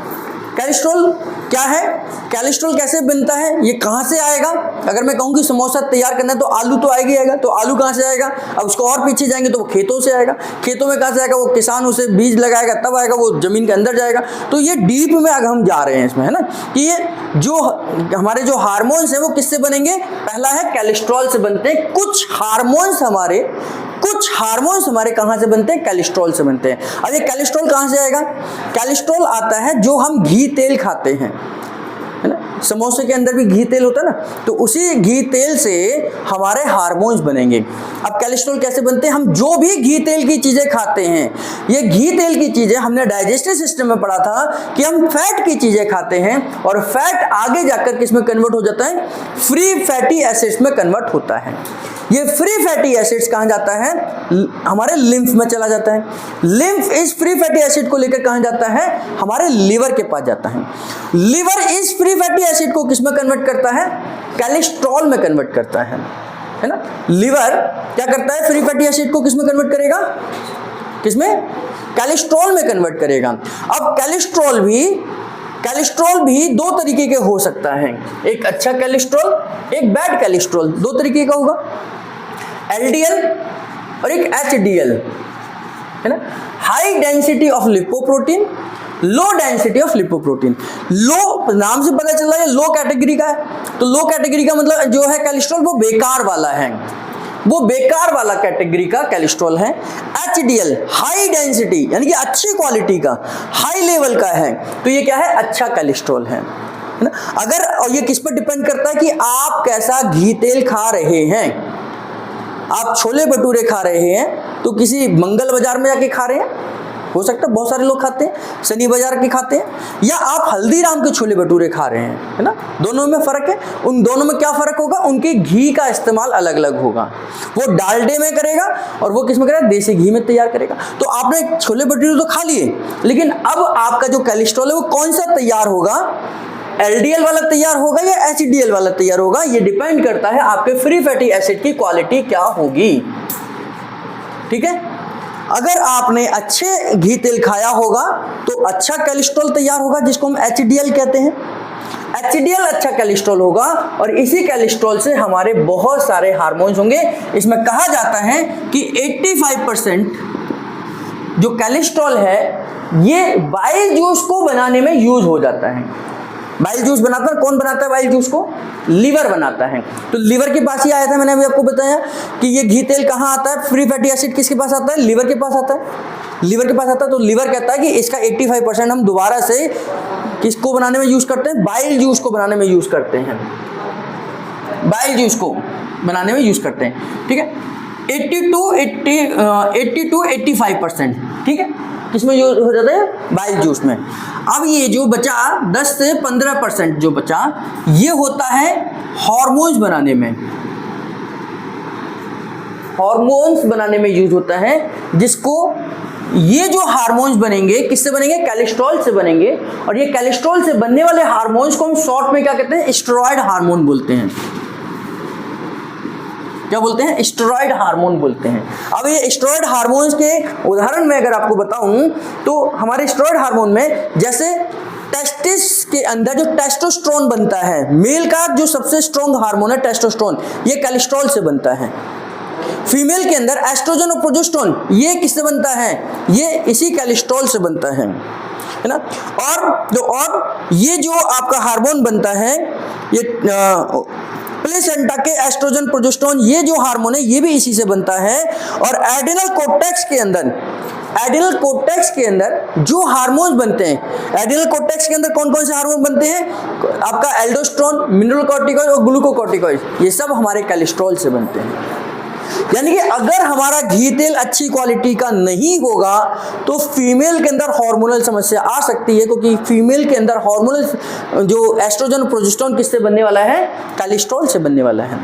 कोलेस्ट्रॉल क्या है, कोलेस्ट्रॉल कैसे बनता है, ये कहाँ से आएगा? अगर मैं कहूँ कि समोसा तैयार करना है तो आलू तो आएगा, तो आलू कहाँ से आएगा? अब उसको और पीछे जाएंगे तो वो खेतों से आएगा, खेतों में कहाँ से आएगा? वो किसान उसे बीज लगाएगा, तब आएगा, वो जमीन के अंदर जाएगा। तो ये डीप में अगर हम जा रहे हैं इसमें, है ना, कि ये जो हमारे जो हार्मोन्स हैं वो किससे बनेंगे? पहला है कोलेस्ट्रॉल से बनते हैं। कुछ हार्मोन्स हमारे कहाँ से बनते हैं? कोलेस्ट्रॉल से बनते हैं। अब ये कोलेस्ट्रॉल कहाँ से आएगा? कोलेस्ट्रॉल आता है जो हम घी तेल खाते हैं, है ना, समोसे के अंदर भी घी तेल होता है ना, तो उसी घी तेल से हमारे हार्मोन्स बनेंगे। अब कोलेस्ट्रॉल कैसे बनते हैं? हम जो भी घी तेल की चीज़ें खाते हैं, ये घी तेल की चीज़ें हमने डाइजेस्टिव सिस्टम में पढ़ा था कि हम फैट की चीज़ें खाते हैं और फैट आगे जाकर किस में कन्वर्ट हो जाता है? फ्री फैटी एसिड्स में कन्वर्ट होता है। ये फ्री फैटी एसिड्स कहाँ जाता है? हमारे लिम्फ में चला जाता है। लिम्फ इस फ्री फैटी एसिड को लेकर कहाँ जाता है? हमारे लीवर के पास जाता है। लीवर इस फ्री फैटी एसिड को किस में कन्वर्ट करता है? कोलेस्ट्रॉल में कन्वर्ट करता है ना। लीवर क्या करता है? फ्री फैटी एसिड को किस में कन्वर्ट करेगा? किसमें? कोलेस्ट्रॉल में कन्वर्ट करेगा। अब कोलेस्ट्रॉल भी 2 तरीके के हो सकता है, एक अच्छा कोलेस्ट्रॉल, एक बैड कोलेस्ट्रॉल। 2 तरीके का होगा, एलडीएल और एक एचडीएल, है ना। High density of lipoprotein, low density of lipoprotein. लो नाम से पता चल रहा है लो कैटेगरी का है, तो लो कैटेगरी का मतलब जो है कोलेस्ट्रॉल वो बेकार वाला है, वो बेकार वाला कैटेगरी का कोलेस्ट्रॉल है। एचडीएल हाई डेंसिटी यानी कि अच्छी क्वालिटी का, हाई लेवल का है, तो ये क्या है? अच्छा कोलेस्ट्रॉल है ना। अगर, और ये किस पर डिपेंड करता है कि आप कैसा घी तेल खा रहे हैं। आप छोले भटूरे खा रहे हैं तो किसी मंगल बाजार में जाके खा रहे हैं, हो सकता है बहुत सारे लोग खाते हैं, शनि बाजार के खाते हैं, या आप हल्दीराम के छोले भटूरे खा रहे हैं, है ना। दोनों में फ़र्क है। उन दोनों में क्या फ़र्क होगा? उनके घी का इस्तेमाल अलग अलग होगा। वो डालडे में करेगा और वो किस में करेगा? देसी घी में तैयार करेगा। तो आपने छोले भटूरे तो खा लिए, लेकिन अब आपका जो कोलेस्ट्रॉल है वो कौन सा तैयार होगा? एलडीएल वाला तैयार होगा या एचडीएल वाला तैयार होगा? ये डिपेंड करता है आपके फ्री फैटी एसिड की क्वालिटी क्या होगी, ठीक है। अगर आपने अच्छे घी तेल खाया होगा तो अच्छा कोलेस्ट्रॉल तैयार होगा, जिसको हम एचडीएल कहते हैं। एचडीएल अच्छा कोलेस्ट्रॉल होगा और इसी कोलेस्ट्रॉल से हमारे बहुत सारे हार्मोन्स होंगे। इसमें कहा जाता है कि 85% जो कोलेस्ट्रॉल है ये बाइल जूस को बनाने में यूज हो जाता है। बाइल जूस बनाता है, कौन बनाता है बाइल जूस को? लीवर बनाता है। तो लीवर के पास ही आया था, मैंने अभी आपको बताया कि ये घी तेल कहाँ आता है, फ्री फैटी एसिड किसके पास आता है? लीवर के पास आता है। लीवर के पास आता है, तो लीवर कहता है कि इसका 85% हम दोबारा से किसको बनाने में यूज करते हैं? बाइल जूस को बनाने में यूज करते हैं, बाइल जूस को बनाने में यूज करते हैं। ठीक है, 80 to 85%, ठीक है, किसमें यूज हो जाता है? बाइल जूस में। अब ये जो बचा 10 से 15% जो बचा, ये होता है हार्मोन्स बनाने में, हार्मोन्स बनाने में यूज होता है, जिसको ये जो हार्मोन्स बनेंगे किससे बनेंगे? कोलेस्ट्रॉल से बनेंगे। और ये कोलेस्ट्रॉल से बनने वाले हार्मोन्स को हम शॉर्ट में क्या कहते हैं? स्टेरॉयड हार्मोन बोलते हैं। क्या बोलते हैं? स्टेरॉयड हार्मोन बोलते हैं। अब ये स्टेरॉयड हार्मोन्स के उदाहरण में अगर आपको बताऊं तो हमारे स्टेरॉयड हार्मोन में जैसे टेस्टिस के अंदर जो टेस्टोस्टेरोन बनता है, मेल का जो सबसे स्ट्रॉन्ग हार्मोन है टेस्टोस्टेरोन, ये कोलेस्ट्रॉल से बनता है। फीमेल के अंदर एस्ट्रोजन और प्रोजेस्टेरोन, ये किससे बनता है? ये इसी कोलेस्ट्रॉल से बनता है ना। और ये जो आपका हार्मोन बनता है, ये प्लेसेंटा के एस्ट्रोजन प्रोजेस्टेरोन, ये जो हार्मोन है ये भी इसी से बनता है। और एड्रिनल कोर्टेक्स के अंदर, एड्रिनल कोर्टेक्स के अंदर जो हार्मोन्स बनते हैं, एड्रिनल कोर्टेक्स के अंदर कौन कौन से हार्मोन बनते हैं? आपका एल्डोस्टेरोन, मिनरल कॉर्टिकॉइड और ग्लूकोकॉर्टिकॉइड, ये सब हमारे कोलेस्ट्रॉल से बनते हैं। यानी कि अगर हमारा घी तेल अच्छी क्वालिटी का नहीं होगा तो फीमेल के अंदर हार्मोनल समस्या आ सकती है, क्योंकि फीमेल के अंदर हार्मोनल जो एस्ट्रोजन प्रोजेस्टेरोन किससे बनने वाला है? कोलेस्ट्रॉल से बनने वाला है।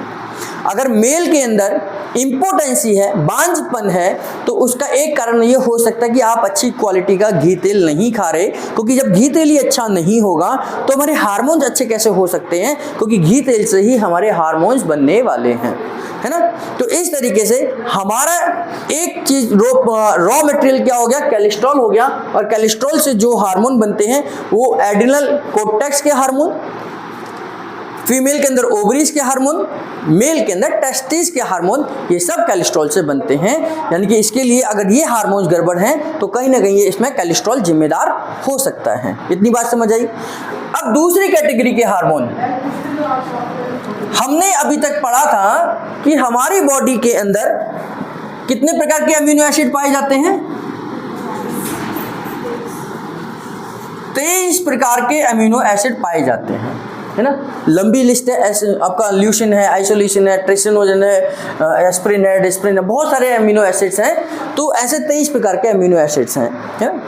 अगर मेल के अंदर इम्पोटेंसी है, बांझपन है, तो उसका एक कारण ये हो सकता है कि आप अच्छी क्वालिटी का घी तेल नहीं खा रहे, क्योंकि जब घी तेल ही अच्छा नहीं होगा तो हमारे हार्मोन्स अच्छे कैसे हो सकते हैं? क्योंकि घी तेल से ही हमारे हार्मोन्स बनने वाले हैं, है ना। तो इस तरीके से हमारा एक चीज रॉ मटेरियल क्या हो गया? कोलेस्ट्रॉल हो गया। और कोलेस्ट्रॉल से जो हार्मोन बनते हैं वो एड्रिनल कोर्टेक्स के हार्मोन, फीमेल के अंदर ओवरीज के हार्मोन, मेल के अंदर टेस्टिस के हार्मोन, ये सब कोलेस्ट्रॉल से बनते हैं। यानी कि इसके लिए अगर ये हार्मोन्स गड़बड़ हैं तो कहीं ना कहीं ये इसमें कोलेस्ट्रॉल जिम्मेदार हो सकता है। इतनी बात समझ आई। अब दूसरी कैटेगरी के हार्मोन, हमने अभी तक पढ़ा था कि हमारी बॉडी के अंदर कितने प्रकार के अमीनो एसिड पाए जाते हैं? 23 प्रकार के अमीनो एसिड पाए जाते हैं, है ना। लंबी लिस्ट है, आपका ल्यूसिन है, आइसोल्यूसिन है, ट्रिसिनोजन है, एस्प्रिन है, डिस्प्रिन है, बहुत सारे अमीनो एसिड्स हैं। तो ऐसे 23 प्रकार के अमीनो एसिड्स हैं, है ना।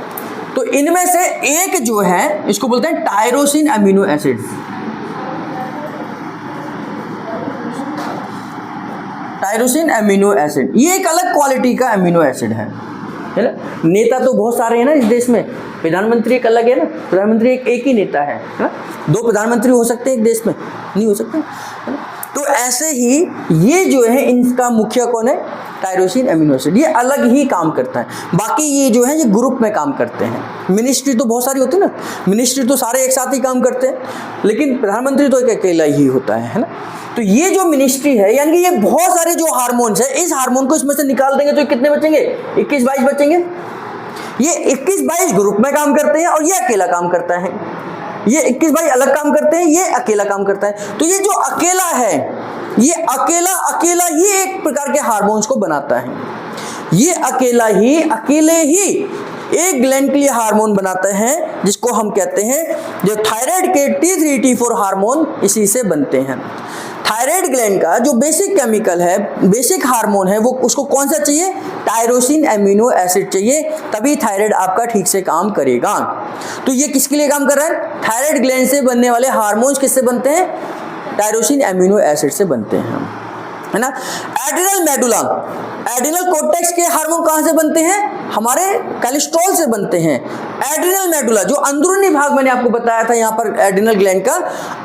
तो इनमें से एक जो है इसको बोलते हैं tyrosine amino acid. Tyrosine amino acid ये एक अलग क्वालिटी का अमीनो एसिड है ना। नेता तो बहुत सारे हैं ना इस देश में, प्रधानमंत्री एक अलग है ना, प्रधानमंत्री एक ही नेता है ना। 2 प्रधानमंत्री हो सकते हैं एक देश में? नहीं हो सकते, है ना। तो ऐसे ही ये जो है इनका मुखिया कौन है? Tyrosine amino acid. ये अलग ही काम करता है, बाकी ये जो है ये ग्रुप में काम करते हैं। मिनिस्ट्री तो बहुत सारी होती है ना, मिनिस्ट्री तो सारे एक साथ ही काम करते हैं, लेकिन प्रधानमंत्री तो एक अकेला ही होता है ना। तो ये जो मिनिस्ट्री है, यानी कि ये बहुत सारे जो हार्मोन्स है, इस हार्मोन को इसमें से निकाल देंगे तो कितने बचेंगे? 21-22 बचेंगे। ये 21-22 ग्रुप में काम करते हैं और ये अकेला काम करता है। ये 21-22 अलग काम करते हैं, ये अकेला काम करता है। तो ये जो अकेला है, ये अकेला ही एक प्रकार के हार्मोन्स को बनाता है। ये अकेले ही एक ग्लैंड के लिए हार्मोन बनाते हैं, जिसको हम कहते हैं, जो थायराइड के T3 T4 हार्मोन इसी से बनते हैं। थायराइड ग्लैंड का जो बेसिक केमिकल है, बेसिक हार्मोन है, वो उसको कौन सा चाहिए? टायरोसिन अमीनो एसिड चाहिए, तभी थायराइड आपका ठीक से काम करेगा। तो ये किसके लिए काम कर रहा है? थायराइड ग्लैंड से बनने वाले हार्मोन्स किससे बनते हैं? टायरोसिन अमीनो एसिड से बनते हैं, है ना। एड्रिनल मेडुला, एड्रिनल कोर्टेक्स के हार्मोन कहाँ से बनते हैं? हमारे कोलेस्ट्रॉल से बनते हैं। एड्रिनल मेडुला जो अंदरूनी भाग, मैंने आपको बताया था यहाँ पर एड्रिनल ग्लैंड का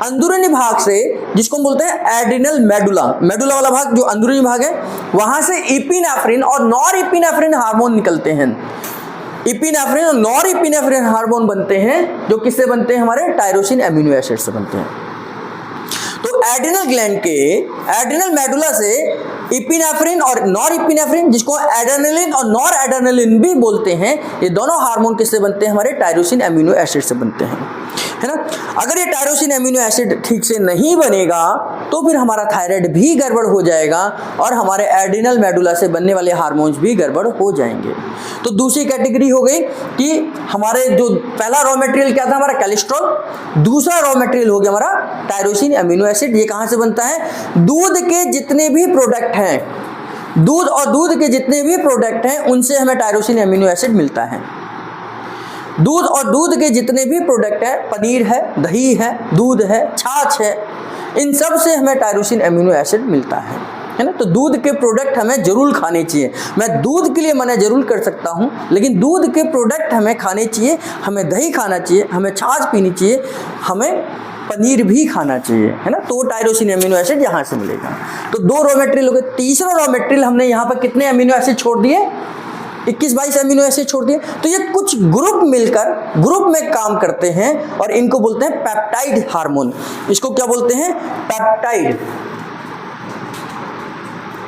अंदरूनी भाग से, जिसको हम बोलते हैं एड्रिनल मेडुला, मेडुला वाला भाग जो अंदरूनी भाग है, वहां से इपिनेफ्रिन और नॉर इपिनेफ्रिन हार्मोन निकलते हैं। इपिनेफ्रिन और नॉर इपिनेफ्रिन हार्मोन बनते हैं, जो किससे बनते हैं? हमारे टायरोसिन अमीनो एसिड से बनते हैं। तो एड्रिनल ग्लैंड के एड्रिनल मेडुला से इपिनेफ्रिन और नॉर इपिनेफ्रिन, जिसको एड्रेनालिन और नॉर एड्रेनालिन भी बोलते हैं, ये दोनों हार्मोन किससे बनते हैं? हमारे टायरोसिन एमिनो एसिड से बनते हैं, है ना। अगर ये टायरोसिन एमिनो एसिड ठीक से नहीं बनेगा तो फिर हमारा थायराइड भी गड़बड़ हो जाएगा और हमारे एड्रिनल मेडुला से बनने वाले हार्मोन्स भी गड़बड़ हो जाएंगे। तो दूसरी कैटेगरी हो गई कि हमारे जो पहला रॉ मटेरियल क्या था हमारा कोलेस्ट्रॉल, दूसरा रॉ मटेरियल हो गया हमारा टायरोसिन एमिनो एसिड। ये कहाँ से बनता है? दूध के जितने भी प्रोडक्ट हैं, दूध और दूध के जितने भी प्रोडक्ट हैं उनसे हमें टायरोसिन एमिनो एसिड मिलता है। दूध और दूध के जितने भी प्रोडक्ट हैं, पनीर है, दही है, दूध है, छाछ है, इन सब से हमें टायरोसिन एमिनो एसिड मिलता है ना। तो दूध के प्रोडक्ट हमें जरूर खाने चाहिए। मैं दूध के लिए मना जरूर कर सकता हूँ, लेकिन दूध के प्रोडक्ट हमें खाने चाहिए। हमें दही खाना चाहिए, हमें छाछ पीनी चाहिए, हमें पनीर भी खाना चाहिए, है ना। तो टायरोसिन एमिनो एसिड यहाँ से मिलेगा। तो दो रॉ मटेरियल हो गए। तीसरा रॉ मटेरियल हमने यहाँ पर कितने एमिनो एसिड छोड़ दिए? 21-22 एमिनो एसिड छोड़ दिए। तो ये कुछ ग्रुप मिलकर ग्रुप में काम करते हैं और इनको बोलते हैं पेप्टाइड हार्मोन। इसको क्या बोलते हैं?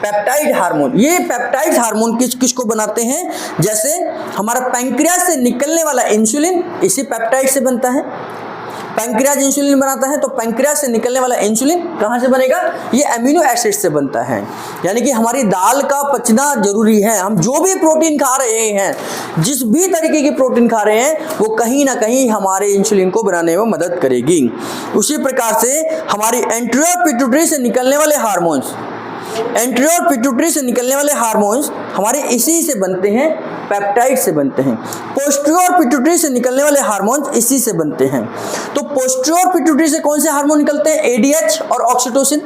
Peptide hormone. ये पेप्टाइड हार्मोन किसको बनाते हैं? जैसे हमारा पैंक्रियाज से निकलने वाला इंसुलिन इसी पेप्टाइड से बनता है। पैंक्रियाज इंसुलिन बनाता है, तो पैंक्रियाज से निकलने वाला इंसुलिन कहाँ से बनेगा? ये एमिनो एसिड से बनता है। यानी कि हमारी दाल का पचना जरूरी है। हम जो भी प्रोटीन खा रहे हैं, जिस भी तरीके की प्रोटीन खा रहे हैं, वो कहीं ना कहीं हमारे इंसुलिन को बनाने में मदद करेगी। उसी प्रकार से हमारी एंटीरियर पिट्यूटरी से निकलने वाले हार्मोन्स, एंटीरियर पिट्यूटरी से निकलने वाले हार्मोन्स हमारे इसी से बनते हैं, पेप्टाइड से बनते हैं। पोस्टीरियर पिट्यूटरी से निकलने वाले हार्मोन्स इसी से बनते हैं। तो पोस्टीरियर पिट्यूटरी से कौन से हार्मोन निकलते हैं? एडीएच और ऑक्सीटोसिन,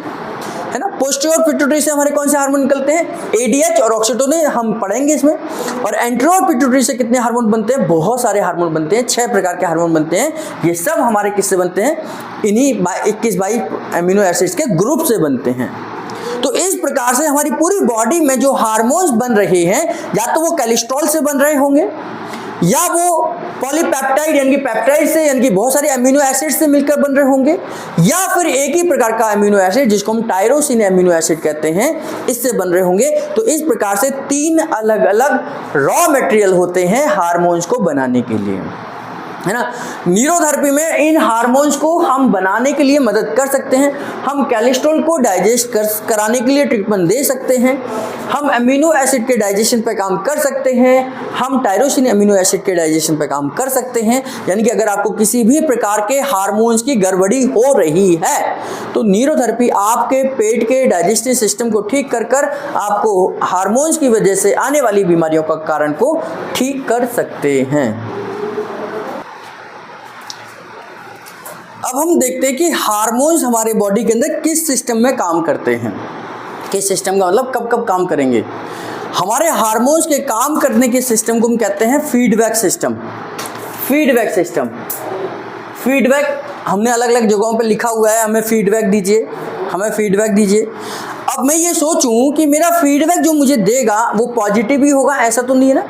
है ना। पोस्टीरियर पिट्यूटरी से हमारे कौन से हार्मोन निकलते हैं? एडीएच और ऑक्सीटोसिन, हम पढ़ेंगे इसमें। और एंटीरियर पिट्यूटरी से कितने हार्मोन बनते हैं? बहुत सारे हार्मोन बनते हैं, 6 प्रकार के हार्मोन बनते हैं। ये सब हमारे किससे बनते हैं? इन्हीं 21-22 एमिनो एसिड्स के ग्रुप से बनते हैं। तो इस प्रकार से हमारी पूरी बॉडी में जो हार्मोन्स बन रहे हैं, या तो वो कोलेस्ट्रॉल से बन रहे होंगे, या वो पॉलीपेप्टाइड यानी कि पेप्टाइड से, यानी कि बहुत सारे अमीनो एसिड से मिलकर बन रहे होंगे, या फिर एक ही प्रकार का अमीनो एसिड जिसको हम टायरोसिन अमीनो एसिड कहते हैं, इससे बन रहे होंगे। तो इस प्रकार से 3 अलग अलग रॉ मटेरियल होते हैं हार्मोन्स को बनाने के लिए, है ना। न्यूरोथेरेपी में इन हार्मोन्स को हम बनाने के लिए मदद कर सकते हैं। हम कोलेस्ट्रॉल को डाइजेस्ट कराने के लिए ट्रीटमेंट दे सकते हैं। हम अमीनो एसिड के डाइजेशन पे काम कर सकते हैं। हम टायरोसिन अमीनो एसिड के डाइजेशन पे काम कर सकते हैं। यानी कि अगर आपको किसी भी प्रकार के हार्मोन्स की गड़बड़ी हो रही है, तो न्यूरोथेरेपी आपके पेट के डाइजेस्टिव सिस्टम को ठीक कर आपको हार्मोन्स की वजह से आने वाली बीमारियों का कारण को ठीक कर सकते हैं। अब हम देखते हैं कि हार्मोन्स हमारे बॉडी के अंदर किस सिस्टम में काम करते हैं। किस सिस्टम का मतलब कब कब काम करेंगे। हमारे हार्मोन्स के काम करने के सिस्टम को हम कहते हैं feedback system. Feedback system, feedback हमने अलग अलग जगहों पे लिखा हुआ है, हमें फीडबैक दीजिए, हमें फीडबैक दीजिए। अब मैं ये सोचूं कि मेरा फीडबैक जो मुझे देगा वो पॉजिटिव ही होगा, ऐसा तो नहीं है ना।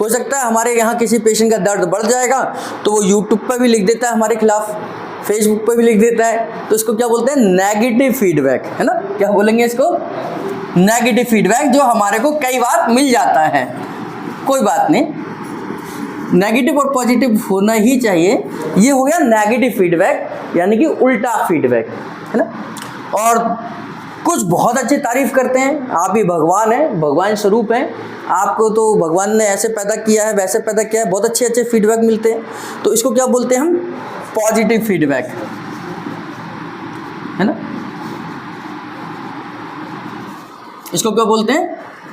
हो सकता है हमारे यहाँ किसी पेशेंट का दर्द बढ़ जाएगा तो वो यूट्यूब पर भी लिख देता है हमारे खिलाफ, फेसबुक पे भी लिख देता है, तो इसको क्या बोलते हैं? नेगेटिव फीडबैक, है ना। क्या बोलेंगे इसको? नेगेटिव फीडबैक, जो हमारे को कई बार मिल जाता है। कोई बात नहीं, नेगेटिव और पॉजिटिव होना ही चाहिए। ये हो गया नेगेटिव फीडबैक, यानी कि उल्टा फीडबैक, है ना। और कुछ बहुत अच्छी तारीफ करते हैं, आप ही भगवान हैं, भगवान स्वरूप हैं, आपको तो भगवान ने ऐसे पैदा किया है, वैसे पैदा किया है, बहुत अच्छे अच्छे फीडबैक मिलते हैं। तो इसको क्या बोलते हैं हम? पॉजिटिव फीडबैक, है ना। इसको क्या बोलते हैं?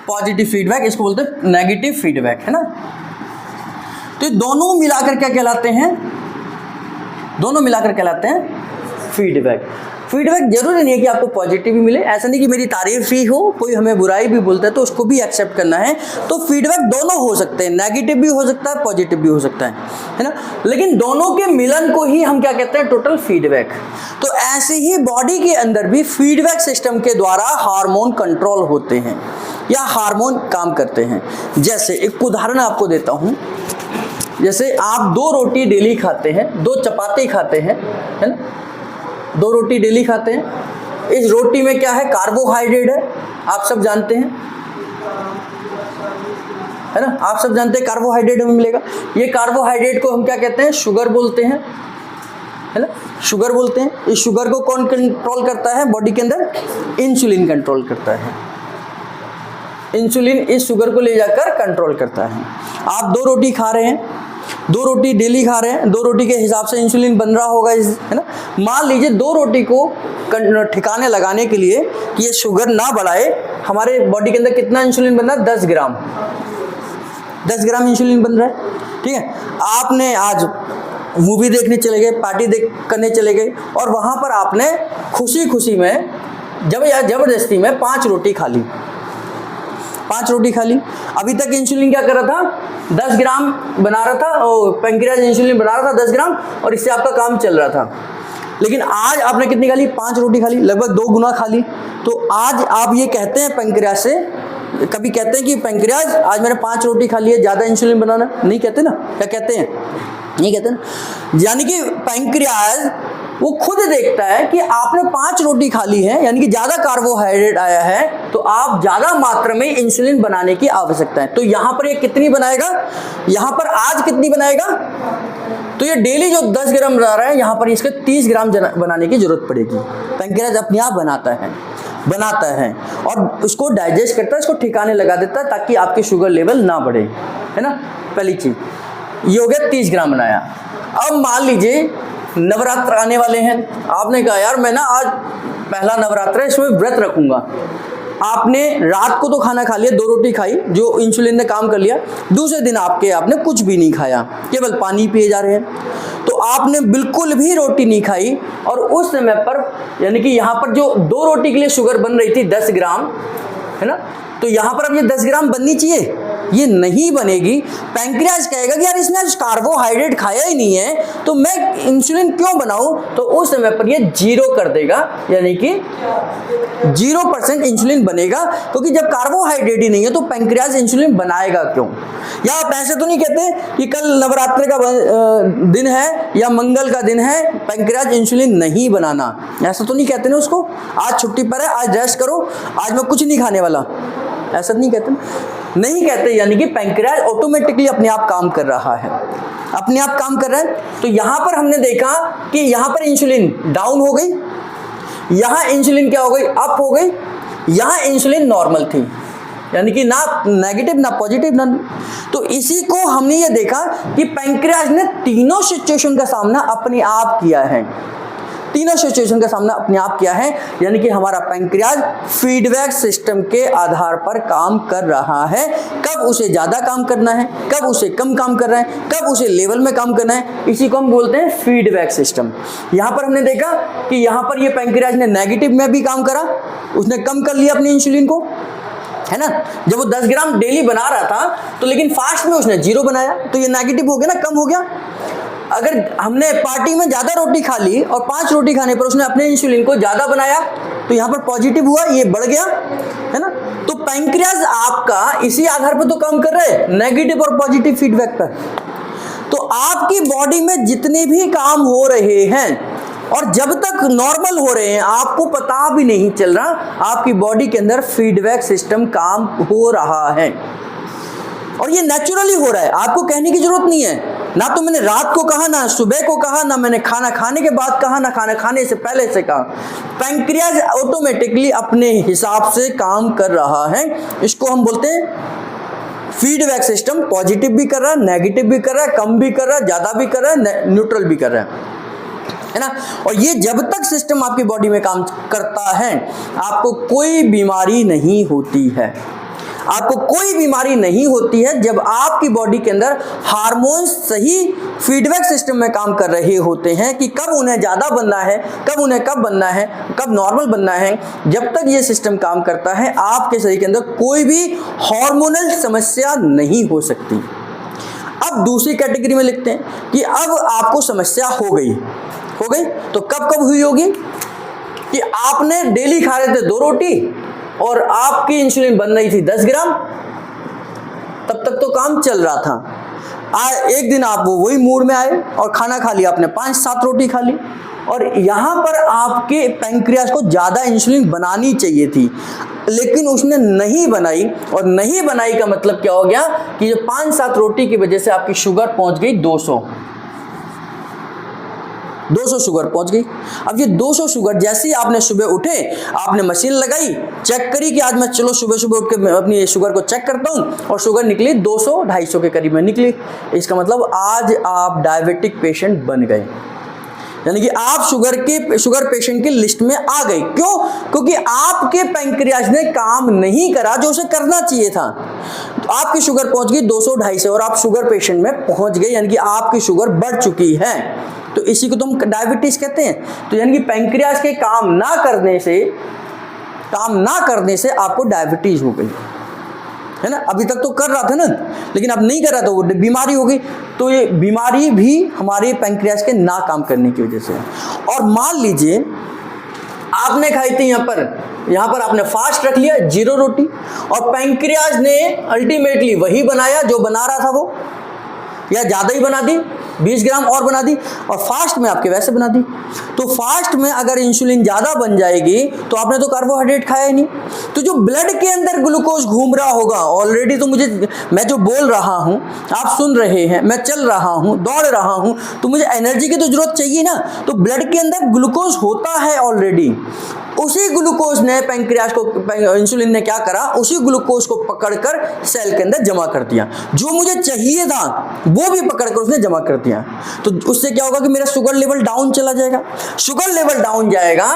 Positive feedback. इसको बोलते हैं नेगेटिव फीडबैक, है ना। तो ये दोनों मिलाकर क्या कहलाते हैं? दोनों मिलाकर कहलाते हैं फीडबैक। फीडबैक जरूरी नहीं है कि आपको पॉजिटिव भी मिले, ऐसा नहीं कि मेरी तारीफ ही हो, कोई हमें बुराई भी बोलता है तो उसको भी एक्सेप्ट करना है। तो फीडबैक दोनों हो सकते हैं, नेगेटिव भी हो सकता है, पॉजिटिव भी हो सकता है ना। लेकिन दोनों के मिलन को ही हम क्या कहते हैं? Total feedback. तो ऐसे ही बॉडी के अंदर भी फीडबैक सिस्टम के द्वारा हार्मोन कंट्रोल होते हैं या हार्मोन काम करते हैं। जैसे एक उदाहरण आपको देता हूँ। जैसे आप 2 रोटी डेली खाते हैं, 2 चपाती खाते हैं, है ना। 2 रोटी डेली खाते हैं। इस रोटी में क्या है, कार्बोहाइड्रेट है, आप सब जानते हैं, है ना, आप सब जानते हैं कार्बोहाइड्रेट हमें मिलेगा। ये कार्बोहाइड्रेट को हम क्या कहते हैं, शुगर बोलते हैं, है ना, शुगर बोलते हैं। इस शुगर को कौन कंट्रोल करता है बॉडी के अंदर, इंसुलिन कंट्रोल करता है। इंसुलिन इस शुगर को ले जाकर कंट्रोल करता है। आप 2 रोटी खा रहे हैं, 2 रोटी डेली खा रहे हैं, 2 रोटी के हिसाब से इंसुलिन बन रहा होगा, है ना। मान लीजिए 2 रोटी को ठिकाने लगाने के लिए कि ये शुगर ना बढ़ाए, हमारे बॉडी के अंदर कितना इंसुलिन बन रहा है, 10 ग्राम, 10 ग्राम इंसुलिन बन रहा है, ठीक है। आपने आज मूवी देखने चले गए, पार्टी करने चले गए, और वहाँ पर आपने खुशी खुशी में जबरदस्ती में 5 रोटी खा ली, 5 रोटी खा ली। अभी तक इंसुलिन क्या कर रहा था, 10 ग्राम बना रहा था, और पैंक्रियाज इंसुलिन बना रहा था 10 ग्राम, और इससे आपका काम चल रहा था। लेकिन आज आपने कितनी खा ली, 5 रोटी खा ली, लगभग 2 गुना खा ली। तो आज आप ये कहते हैं पैंक्रियाज से, कभी कहते हैं कि पैंक्रियाज आज मैंने 5 रोटी खा ली है, ज़्यादा इंसुलिन बनाना, नहीं कहते ना, क्या कहते हैं, नहीं कहते ना। यानी कि पैंक्रियाज वो खुद देखता है कि आपने 5 रोटी खा ली है, यानी कि ज़्यादा कार्बोहाइड्रेट आया है, तो आप ज़्यादा मात्रा में इंसुलिन बनाने की आवश्यकता है। तो यहाँ पर ये कितनी बनाएगा, यहाँ पर आज कितनी बनाएगा, तो ये डेली जो 10 ग्राम बना रहा है, यहाँ पर इसके 30 ग्राम बनाने की जरूरत पड़ेगी। पैंक्रियाज अपने आप बनाता है और उसको डाइजेस्ट करता है, इसको ठिकाने लगा देता है ताकि आपकी शुगर लेवल ना बढ़े, है ना। पहली चीज़ ये हो गया, 30 ग्राम बनाया। अब मान लीजिए नवरात्र आने वाले हैं, आपने कहा यार मैं ना आज पहला नवरात्र है, इसमें व्रत रखूंगा। आपने रात को तो खाना खा लिया, 2 रोटी खाई, जो इंसुलिन ने काम कर लिया। दूसरे दिन आपने कुछ भी नहीं खाया, केवल पानी पिए जा रहे हैं, तो आपने बिल्कुल भी रोटी नहीं खाई। और उस समय पर यानी कि यहाँ पर जो 2 रोटी के लिए शुगर बन रही थी 10 ग्राम, है ना, तो यहाँ पर अब ये 10 ग्राम बननी चाहिए, ये नहीं बनेगी। पैंक्रियाज कहेगा कि यार इसने आज कार्बोहाइड्रेट खाया ही नहीं है, तो मैं इंसुलिन क्यों बनाऊं, तो उस समय पर ये 0 कर देगा, यानी कि 0% इंसुलिन बनेगा, क्योंकि जब कार्बोहाइड्रेट ही नहीं है तो पैंक्रियाज इंसुलिन बनाएगा क्यों। या आप ऐसे तो नहीं कहते कि कल नवरात्रि का दिन है या मंगल का दिन है, पैंक्रियाज इंसुलिन नहीं बनाना, ऐसा तो नहीं कहते ना उसको, आज छुट्टी पर है, आज रेस्ट करो, आज मैं कुछ नहीं खाने वाला, ऐसा नहीं कहते, नहीं कहते। यानी कि पैंक्रियाज ऑटोमेटिकली अपने आप काम कर रहा है, अपने आप काम कर रहा है। तो यहाँ पर हमने देखा कि यहाँ पर इंसुलिन डाउन हो गई, यहाँ इंसुलिन क्या हो गई, अप हो गई, यहाँ इंसुलिन नॉर्मल थी, यानी कि ना नेगेटिव ना पॉजिटिव ना। तो इसी को हमने ये देखा कि पैंक्रियाज ने तीनों सिचुएशन का सामना अपने आप किया है, तीनों सिचुएशन का सामना अपने आप किया है। यानी कि हमारा पैंक्रियाज फीडबैक सिस्टम के आधार पर काम कर रहा है, कब उसे ज़्यादा काम करना है, कब उसे कम काम करना है, कब उसे लेवल में काम करना है, इसी को हम बोलते हैं फीडबैक सिस्टम। यहाँ पर हमने देखा कि यहाँ पर ये पैंक्रियाज ने नेगेटिव में भी काम करा, उसने कम कर लिया अपनी इंसुलिन को, है ना। जब वो 10 ग्राम डेली बना रहा था तो लेकिन फास्ट में उसने 0 बनाया, तो ये नेगेटिव हो गया ना, कम हो गया। अगर हमने पार्टी में ज़्यादा रोटी खा ली और 5 रोटी खाने पर उसने अपने इंसुलिन को ज़्यादा बनाया, तो यहाँ पर पॉजिटिव हुआ, ये बढ़ गया, है ना। तो पैंक्रियाज आपका इसी आधार पर तो काम कर रहे हैं, नेगेटिव और पॉजिटिव फीडबैक पर। तो आपकी बॉडी में जितने भी काम हो रहे हैं और जब तक नॉर्मल हो रहे हैं, आपको पता भी नहीं चल रहा, आपकी बॉडी के अंदर फीडबैक सिस्टम काम हो रहा है, और ये नेचुरली हो रहा है, आपको कहने की जरूरत नहीं है। ना तो मैंने रात को कहा, ना सुबह को कहा, ना मैंने खाना खाने के बाद कहा, ना खाना खाने से पहले से कहा। पैंक्रियाज ऑटोमेटिकली अपने हिसाब से काम कर रहा है, इसको हम बोलते हैं फीडबैक सिस्टम। पॉजिटिव भी कर रहा है, नेगेटिव भी कर रहा है, कम भी कर रहा है, ज़्यादा भी कर रहा है, न्यूट्रल भी कर रहा है ना। और ये जब तक सिस्टम आपकी बॉडी में काम करता है, आपको कोई बीमारी नहीं होती है, आपको कोई बीमारी नहीं होती है। जब आपकी बॉडी के अंदर हार्मोन्स सही फीडबैक सिस्टम में काम कर रहे होते हैं कि कब उन्हें ज़्यादा बनना है, कब उन्हें कब बनना है, कब नॉर्मल बनना है, जब तक ये सिस्टम काम करता है, आपके शरीर के अंदर कोई भी हार्मोनल समस्या नहीं हो सकती। अब दूसरी कैटेगरी में लिखते हैं कि अब आपको समस्या हो गई, तो कब कब हुई होगी कि आपने डेली खा रहे थे 2 रोटी और आपकी इंसुलिन बन रही थी 10 ग्राम, तब तक तो काम चल रहा था। एक दिन आप वही मूड में आए और खाना खा लिया आपने, 5-7 रोटी खा ली, और यहाँ पर आपके पैंक्रियाज को ज़्यादा इंसुलिन बनानी चाहिए थी, लेकिन उसने नहीं बनाई। और नहीं बनाई का मतलब क्या हो गया कि ये 5-7 रोटी की वजह से आपकी शुगर पहुंच गई 200 शुगर पहुंच गई। अब ये 200 शुगर जैसे ही आपने सुबह उठे, आपने मशीन लगाई, चेक करी कि आज मैं चलो सुबह सुबह उठ के अपनी शुगर को चेक करता हूं, और शुगर निकली 200-250 के करीब में निकली। इसका मतलब आज आप डायबिटिक पेशेंट बन गए, यानी कि आप शुगर पेशेंट की लिस्ट में आ गए। क्यों? क्योंकि आपके पैंक्रियाज ने काम नहीं करा जो उसे करना चाहिए था। तो आपकी शुगर पहुंच गई 200-250 और आप शुगर पेशेंट में पहुंच गए, यानी कि आपकी शुगर बढ़ चुकी है। तो इसी को तो हम डायबिटीज कहते हैं। तो यानी कि पैंक्रियाज के काम ना करने से आपको डायबिटीज हो गई, है ना। अभी तक तो कर रहा था ना, लेकिन अब नहीं कर रहा था, वो बीमारी हो गई। तो ये बीमारी भी हमारे पैंक्रियाज के ना काम करने की वजह से है। और मान लीजिए आपने खाई थी यहाँ पर आपने फास्ट रख लिया 0 रोटी, और पैंक्रियाज ने अल्टीमेटली वही बनाया जो बना रहा था वो, या ज़्यादा ही बना दी, 20 ग्राम और बना दी, और फास्ट में आपके वैसे बना दी। तो फास्ट में अगर इंसुलिन ज़्यादा बन जाएगी तो आपने तो कार्बोहाइड्रेट खाया ही नहीं। तो जो ब्लड के अंदर ग्लूकोज घूम रहा होगा ऑलरेडी, तो मैं जो बोल रहा हूँ, आप सुन रहे हैं, मैं चल रहा हूँ, दौड़ रहा हूँ, तो मुझे एनर्जी की तो जरूरत चाहिए ना। तो ब्लड के अंदर ग्लूकोज होता है ऑलरेडी। उसी ग्लूकोज ने पैंक्रियाज को, इंसुलिन ने क्या करा, उसी ग्लूकोज को पकड़कर सेल के अंदर जमा कर दिया। जो मुझे चाहिए था वो भी पकड़कर उसने जमा कर दिया। तो उससे क्या होगा कि मेरा शुगर लेवल डाउन चला जाएगा। शुगर लेवल डाउन जाएगा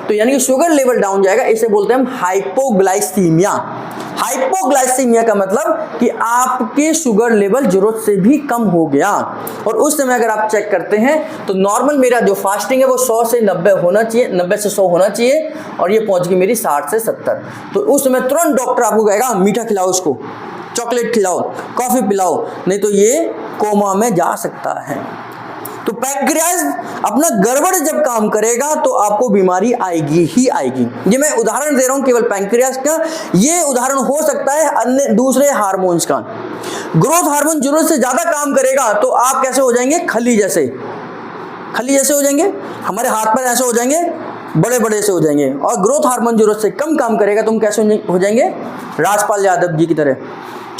तो यानी कि शुगर लेवल डाउन जाएगा, इसे बोलते हैं हम हाइपोग्लाइसीमिया। हाइपोग्लाइसीमिया का मतलब कि आपके शुगर लेवल जरूरत से भी कम हो गया। और उस समय अगर आप चेक करते हैं तो नॉर्मल मेरा जो फास्टिंग है वो 100 से 90 होना चाहिए, 90 से 100 होना चाहिए, और ये पहुंच गई मेरी 60 से 70। तो उस समय तुरंत डॉक्टर आपको कहेगा मीठा खिलाओ उसको, चॉकलेट खिलाओ, कॉफी पिलाओ, नहीं तो ये कोमा में जा सकता है। तो पैंक्रियाज अपना गड़बड़ जब काम करेगा तो आपको बीमारी आएगी ही आएगी। ये मैं उदाहरण दे रहा हूं केवल पैंक्रियाज का, ये उदाहरण हो सकता है अन्य दूसरे हार्मोन्स का। ग्रोथ हार्मोन जरूरत से ज्यादा काम करेगा तो आप कैसे हो जाएंगे, खली जैसे हो जाएंगे, हमारे हाथ पैर ऐसे हो जाएंगे, बड़े बड़े से हो जाएंगे। और ग्रोथ हार्मोन जरूरत से कम काम करेगा तो हम कैसे हो जाएंगे, राजपाल यादव जी की तरह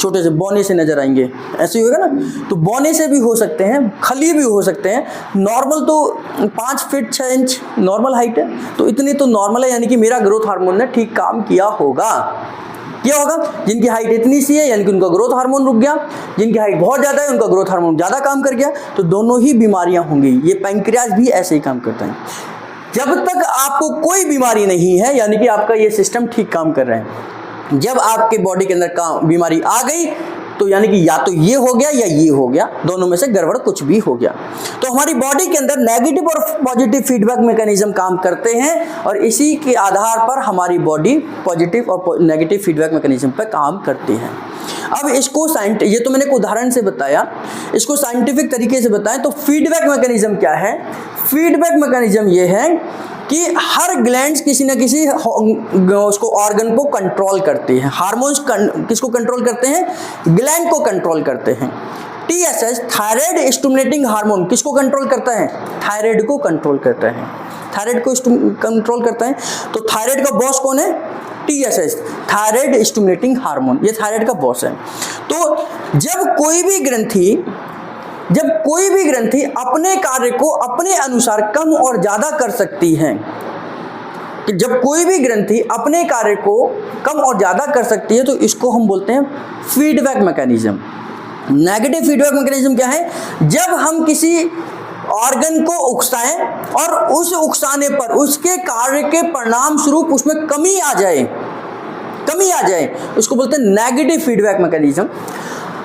छोटे से बौने से नजर आएंगे, ऐसे ही होगा ना। तो बौने से भी हो सकते हैं, खली भी हो सकते हैं। नॉर्मल तो 5 फीट 6 इंच नॉर्मल हाइट है, तो इतनी तो नॉर्मल है, यानी कि मेरा ग्रोथ हार्मोन ने ठीक काम किया होगा। जिनकी हाइट इतनी सी है यानी कि उनका ग्रोथ हार्मोन रुक गया, जिनकी हाइट बहुत ज़्यादा है उनका ग्रोथ हार्मोन ज़्यादा काम कर गया, तो दोनों ही बीमारियां होंगी। ये पैंक्रियाज भी ऐसे ही काम करता है। जब तक आपको कोई बीमारी नहीं है यानी कि आपका ये सिस्टम ठीक काम कर रहा है। जब आपके बॉडी के अंदर बीमारी आ गई तो यानी कि या तो ये हो गया या ये हो गया, दोनों में से गड़बड़ कुछ भी हो गया। तो हमारी बॉडी के अंदर नेगेटिव और पॉजिटिव फीडबैक मैकेनिज्म काम करते हैं, और इसी के आधार पर हमारी बॉडी पॉजिटिव और नेगेटिव फीडबैक मैकेनिज्म पर काम करती है। अब इसको ये तो मैंने एक उदाहरण से बताया, इसको साइंटिफिक तरीके से बताएं तो फीडबैक मैकेनिज्म क्या है। फीडबैक मैकेनिज्म ये है कि हर ग्लैंड्स किसी न किसी उसको ऑर्गन को कंट्रोल करती है। हार्मोन्स किसको कंट्रोल करते हैं, ग्लैंड को कंट्रोल करते हैं। TSH थायराइड स्टिमुलेटिंग हार्मोन किसको कंट्रोल करता है, थायराइड को कंट्रोल करता है, थायराइड को कंट्रोल करता है। तो थायराइड का बॉस कौन है, TSH थायराइड स्टिमुलेटिंग हार्मोन, ये थायराइड का बॉस है। तो जब कोई भी ग्रंथि अपने कार्य को अपने अनुसार कम और ज्यादा कर सकती है, कि जब कोई भी ग्रंथि अपने कार्य को कम और ज्यादा कर सकती है तो इसको हम बोलते हैं feedback mechanism. Negative feedback mechanism क्या है, जब हम किसी ऑर्गन को उकसाएं और उस उकसाने पर उसके कार्य के परिणाम स्वरूप उसमें कमी आ जाए, उसको बोलते हैं नेगेटिव फीडबैक मैकेनिज्म।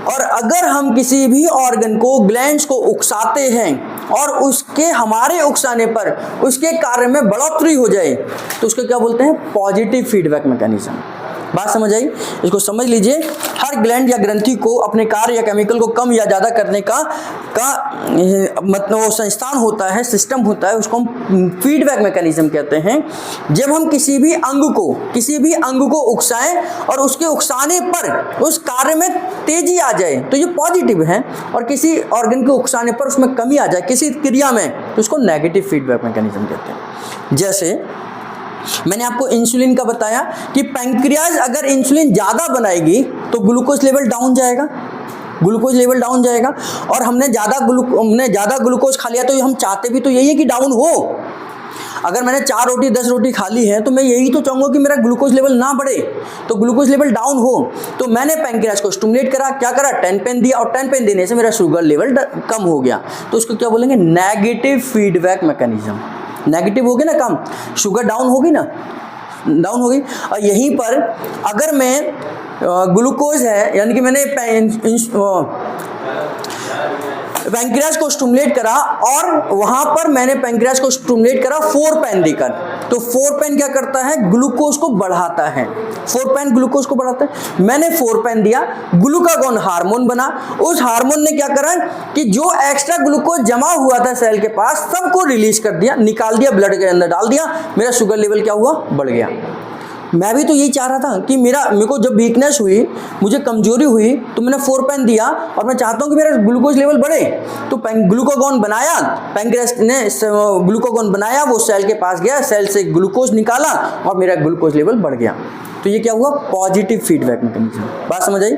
और अगर हम किसी भी ऑर्गन को, ग्लैंड्स को उकसाते हैं और उसके हमारे उकसाने पर उसके कार्य में बढ़ोतरी हो जाए तो उसको क्या बोलते हैं, पॉजिटिव फीडबैक मैकेनिज्म। बात समझ आई? इसको समझ लीजिए, हर ग्लैंड या ग्रंथि को अपने कार्य या केमिकल को कम या ज़्यादा करने का मतलब वो संस्थान होता है, सिस्टम होता है, उसको हम फीडबैक मैकेनिज्म कहते हैं। जब हम किसी भी अंग को उकसाएं और उसके उकसाने पर उस कार्य में तेजी आ जाए तो ये पॉजिटिव है, और किसी ऑर्गन के उकसाने पर उसमें कमी आ जाए किसी क्रिया में तो उसको नेगेटिव फीडबैक मैकेनिज्म कहते हैं। जैसे मैंने आपको इंसुलिन का बताया कि पैंक्रियाज अगर इंसुलिन ज़्यादा बनाएगी तो ग्लूकोज लेवल डाउन जाएगा, और हमने ज़्यादा ग्लूकोज खा लिया तो हम चाहते भी तो यही है कि डाउन हो। अगर मैंने 4 रोटी 10 रोटी खा ली है तो मैं यही तो चाहूँगा कि मेरा ग्लूकोज लेवल ना बढ़े, तो ग्लूकोज लेवल डाउन हो। तो मैंने पैंक्रियाज को स्टिमुलेट करा, क्या करा, 10 पेन दिया, और 10 पेन देने से मेरा शुगर लेवल कम हो गया, तो उसको क्या बोलेंगे, नेगेटिव फीडबैक मैकेनिज्म। नेगेटिव हो गया ना, कम, शुगर डाउन होगी ना, डाउन हो गई। और यहीं पर अगर मैं ग्लूकोज है यानी कि मैंने पैंक्रियाज को स्टिमुलेट करा और वहां पर मैंने पैंक्रियाज को स्टिमुलेट करा 4 पेन देकर, तो 4 पेन क्या करता है, ग्लूकोज को बढ़ाता है। 4 पेन ग्लूकोज को बढ़ाता है। मैंने 4 पेन दिया, ग्लूकागॉन हार्मोन बना, उस हार्मोन ने क्या करा कि जो एक्स्ट्रा ग्लूकोज जमा हुआ था सेल के पास सबको रिलीज कर दिया, निकाल दिया, ब्लड के अंदर डाल दिया, मेरा शुगर लेवल क्या हुआ, बढ़ गया। मैं भी तो यही चाह रहा था कि मेरे को जब वीकनेस हुई, मुझे कमजोरी हुई, तो मैंने 4 पेन दिया और मैं चाहता हूं कि मेरा ग्लूकोज लेवल बढ़े, तो ग्लूकागॉन बनाया, पैंक्रियाज ने ग्लूकागॉन बनाया, वो सेल के पास गया, सेल से ग्लूकोज निकाला और मेरा ग्लूकोज लेवल बढ़ गया। तो ये क्या हुआ, पॉजिटिव फीडबैक मैकेनिज्म। बात समझ आई?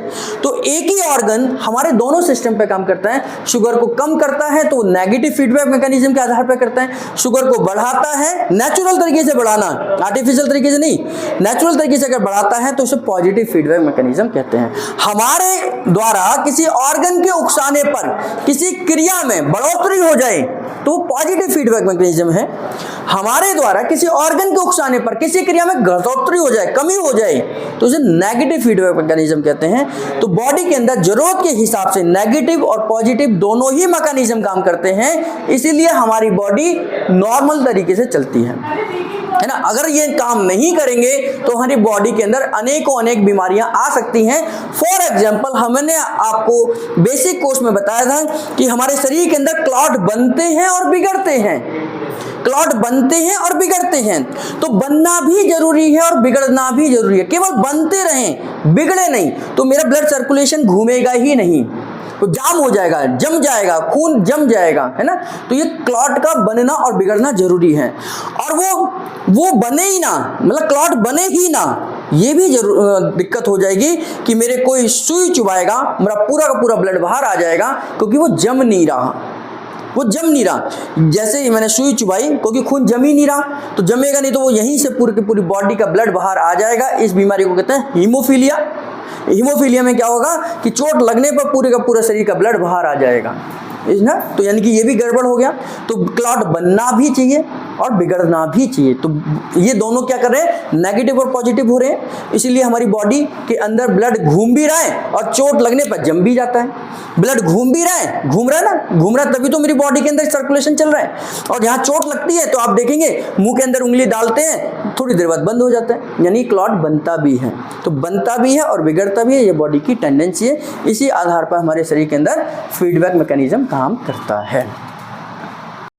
तो एक ही ऑर्गन हमारे दोनों सिस्टम पे काम करता है। शुगर को कम करता है तो नेगेटिव फीडबैक मैकेनिज्म के आधार पर करता है, शुगर को बढ़ाता है नेचुरल तरीके से बढ़ाना, आर्टिफिशियल तरीके से नहीं, नेचुरल तरीके से अगर बढ़ाता है तो उसे पॉजिटिव फीडबैक मैकेनिज्म कहते हैं। हमारे द्वारा किसी ऑर्गन के उकसाने पर किसी क्रिया में बढ़ोतरी हो जाए तो पॉजिटिव फीडबैक मैकेनिज्म है। हमारे द्वारा किसी ऑर्गन के उकसाने पर किसी क्रिया में घटोतरी हो जाए, कमी हो जाए, तो उसे नेगेटिव फीडबैक मैकेनिज्म कहते हैं। तो बॉडी के अंदर जरूरत के हिसाब से नेगेटिव और पॉजिटिव दोनों ही मैकेनिज्म काम करते हैं, इसीलिए हमारी बॉडी नॉर्मल तरीके से चलती है ना। अगर ये काम नहीं करेंगे तो हमारी बॉडी के अंदर अनेक बीमारियां आ सकती हैं। फॉर एग्जांपल, हमने आपको बेसिक कोर्स में बताया था कि हमारे शरीर के अंदर क्लॉट बनते हैं और बिगड़ते हैं, क्लॉट बनते हैं और बिगड़ते हैं। तो बनना भी जरूरी है और बिगड़ना भी जरूरी है। केवल बनते रहें, बिगड़े नहीं, तो मेरा ब्लड सर्कुलेशन घूमेगा ही नहीं, तो जाम हो जाएगा, जम जाएगा, खून जम जाएगा, है ना। तो ये क्लॉट का बनना और बिगड़ना जरूरी है। और वो बने ही ना, मतलब क्लॉट बने ही ना, ये भी दिक्कत हो जाएगी कि मेरे कोई सुई चुभाएगा, मेरा पूरा का पूरा ब्लड बाहर आ जाएगा, क्योंकि वो जम नहीं रहा, वो जम नहीं रहा। जैसे ही मैंने सुई चुभाई, क्योंकि खून जम ही नहीं रहा, तो जमेगा नहीं तो वो यहीं से पूरी की पूरी बॉडी का ब्लड बाहर आ जाएगा। इस बीमारी को कहते हैं हीमोफीलिया। हीमोफीलिया में क्या होगा कि चोट लगने पर पूरे का पूरा शरीर का ब्लड बाहर आ जाएगा, ना। तो यानी कि ये भी गड़बड़ हो गया। तो क्लॉट बनना भी चाहिए और बिगड़ना भी चाहिए। तो ये दोनों क्या कर रहे हैं, नेगेटिव और पॉजिटिव हो रहे हैं। इसीलिए हमारी बॉडी के अंदर ब्लड घूम भी रहा है और चोट लगने पर जम भी जाता है। ब्लड घूम भी रहा है, घूम रहा है ना, घूम रहा है, तभी तो मेरी बॉडी के अंदर सर्कुलेशन चल रहा है। और यहाँ चोट लगती है तो आप देखेंगे मुंह के अंदर उंगली डालते हैं, थोड़ी देर बाद बंद हो जाता है, यानी क्लॉट बनता भी है। तो बनता भी है और बिगड़ता भी है, ये बॉडी की टेंडेंसी है। इसी आधार पर हमारे शरीर के अंदर फीडबैक मैकेनिज्म काम करता है।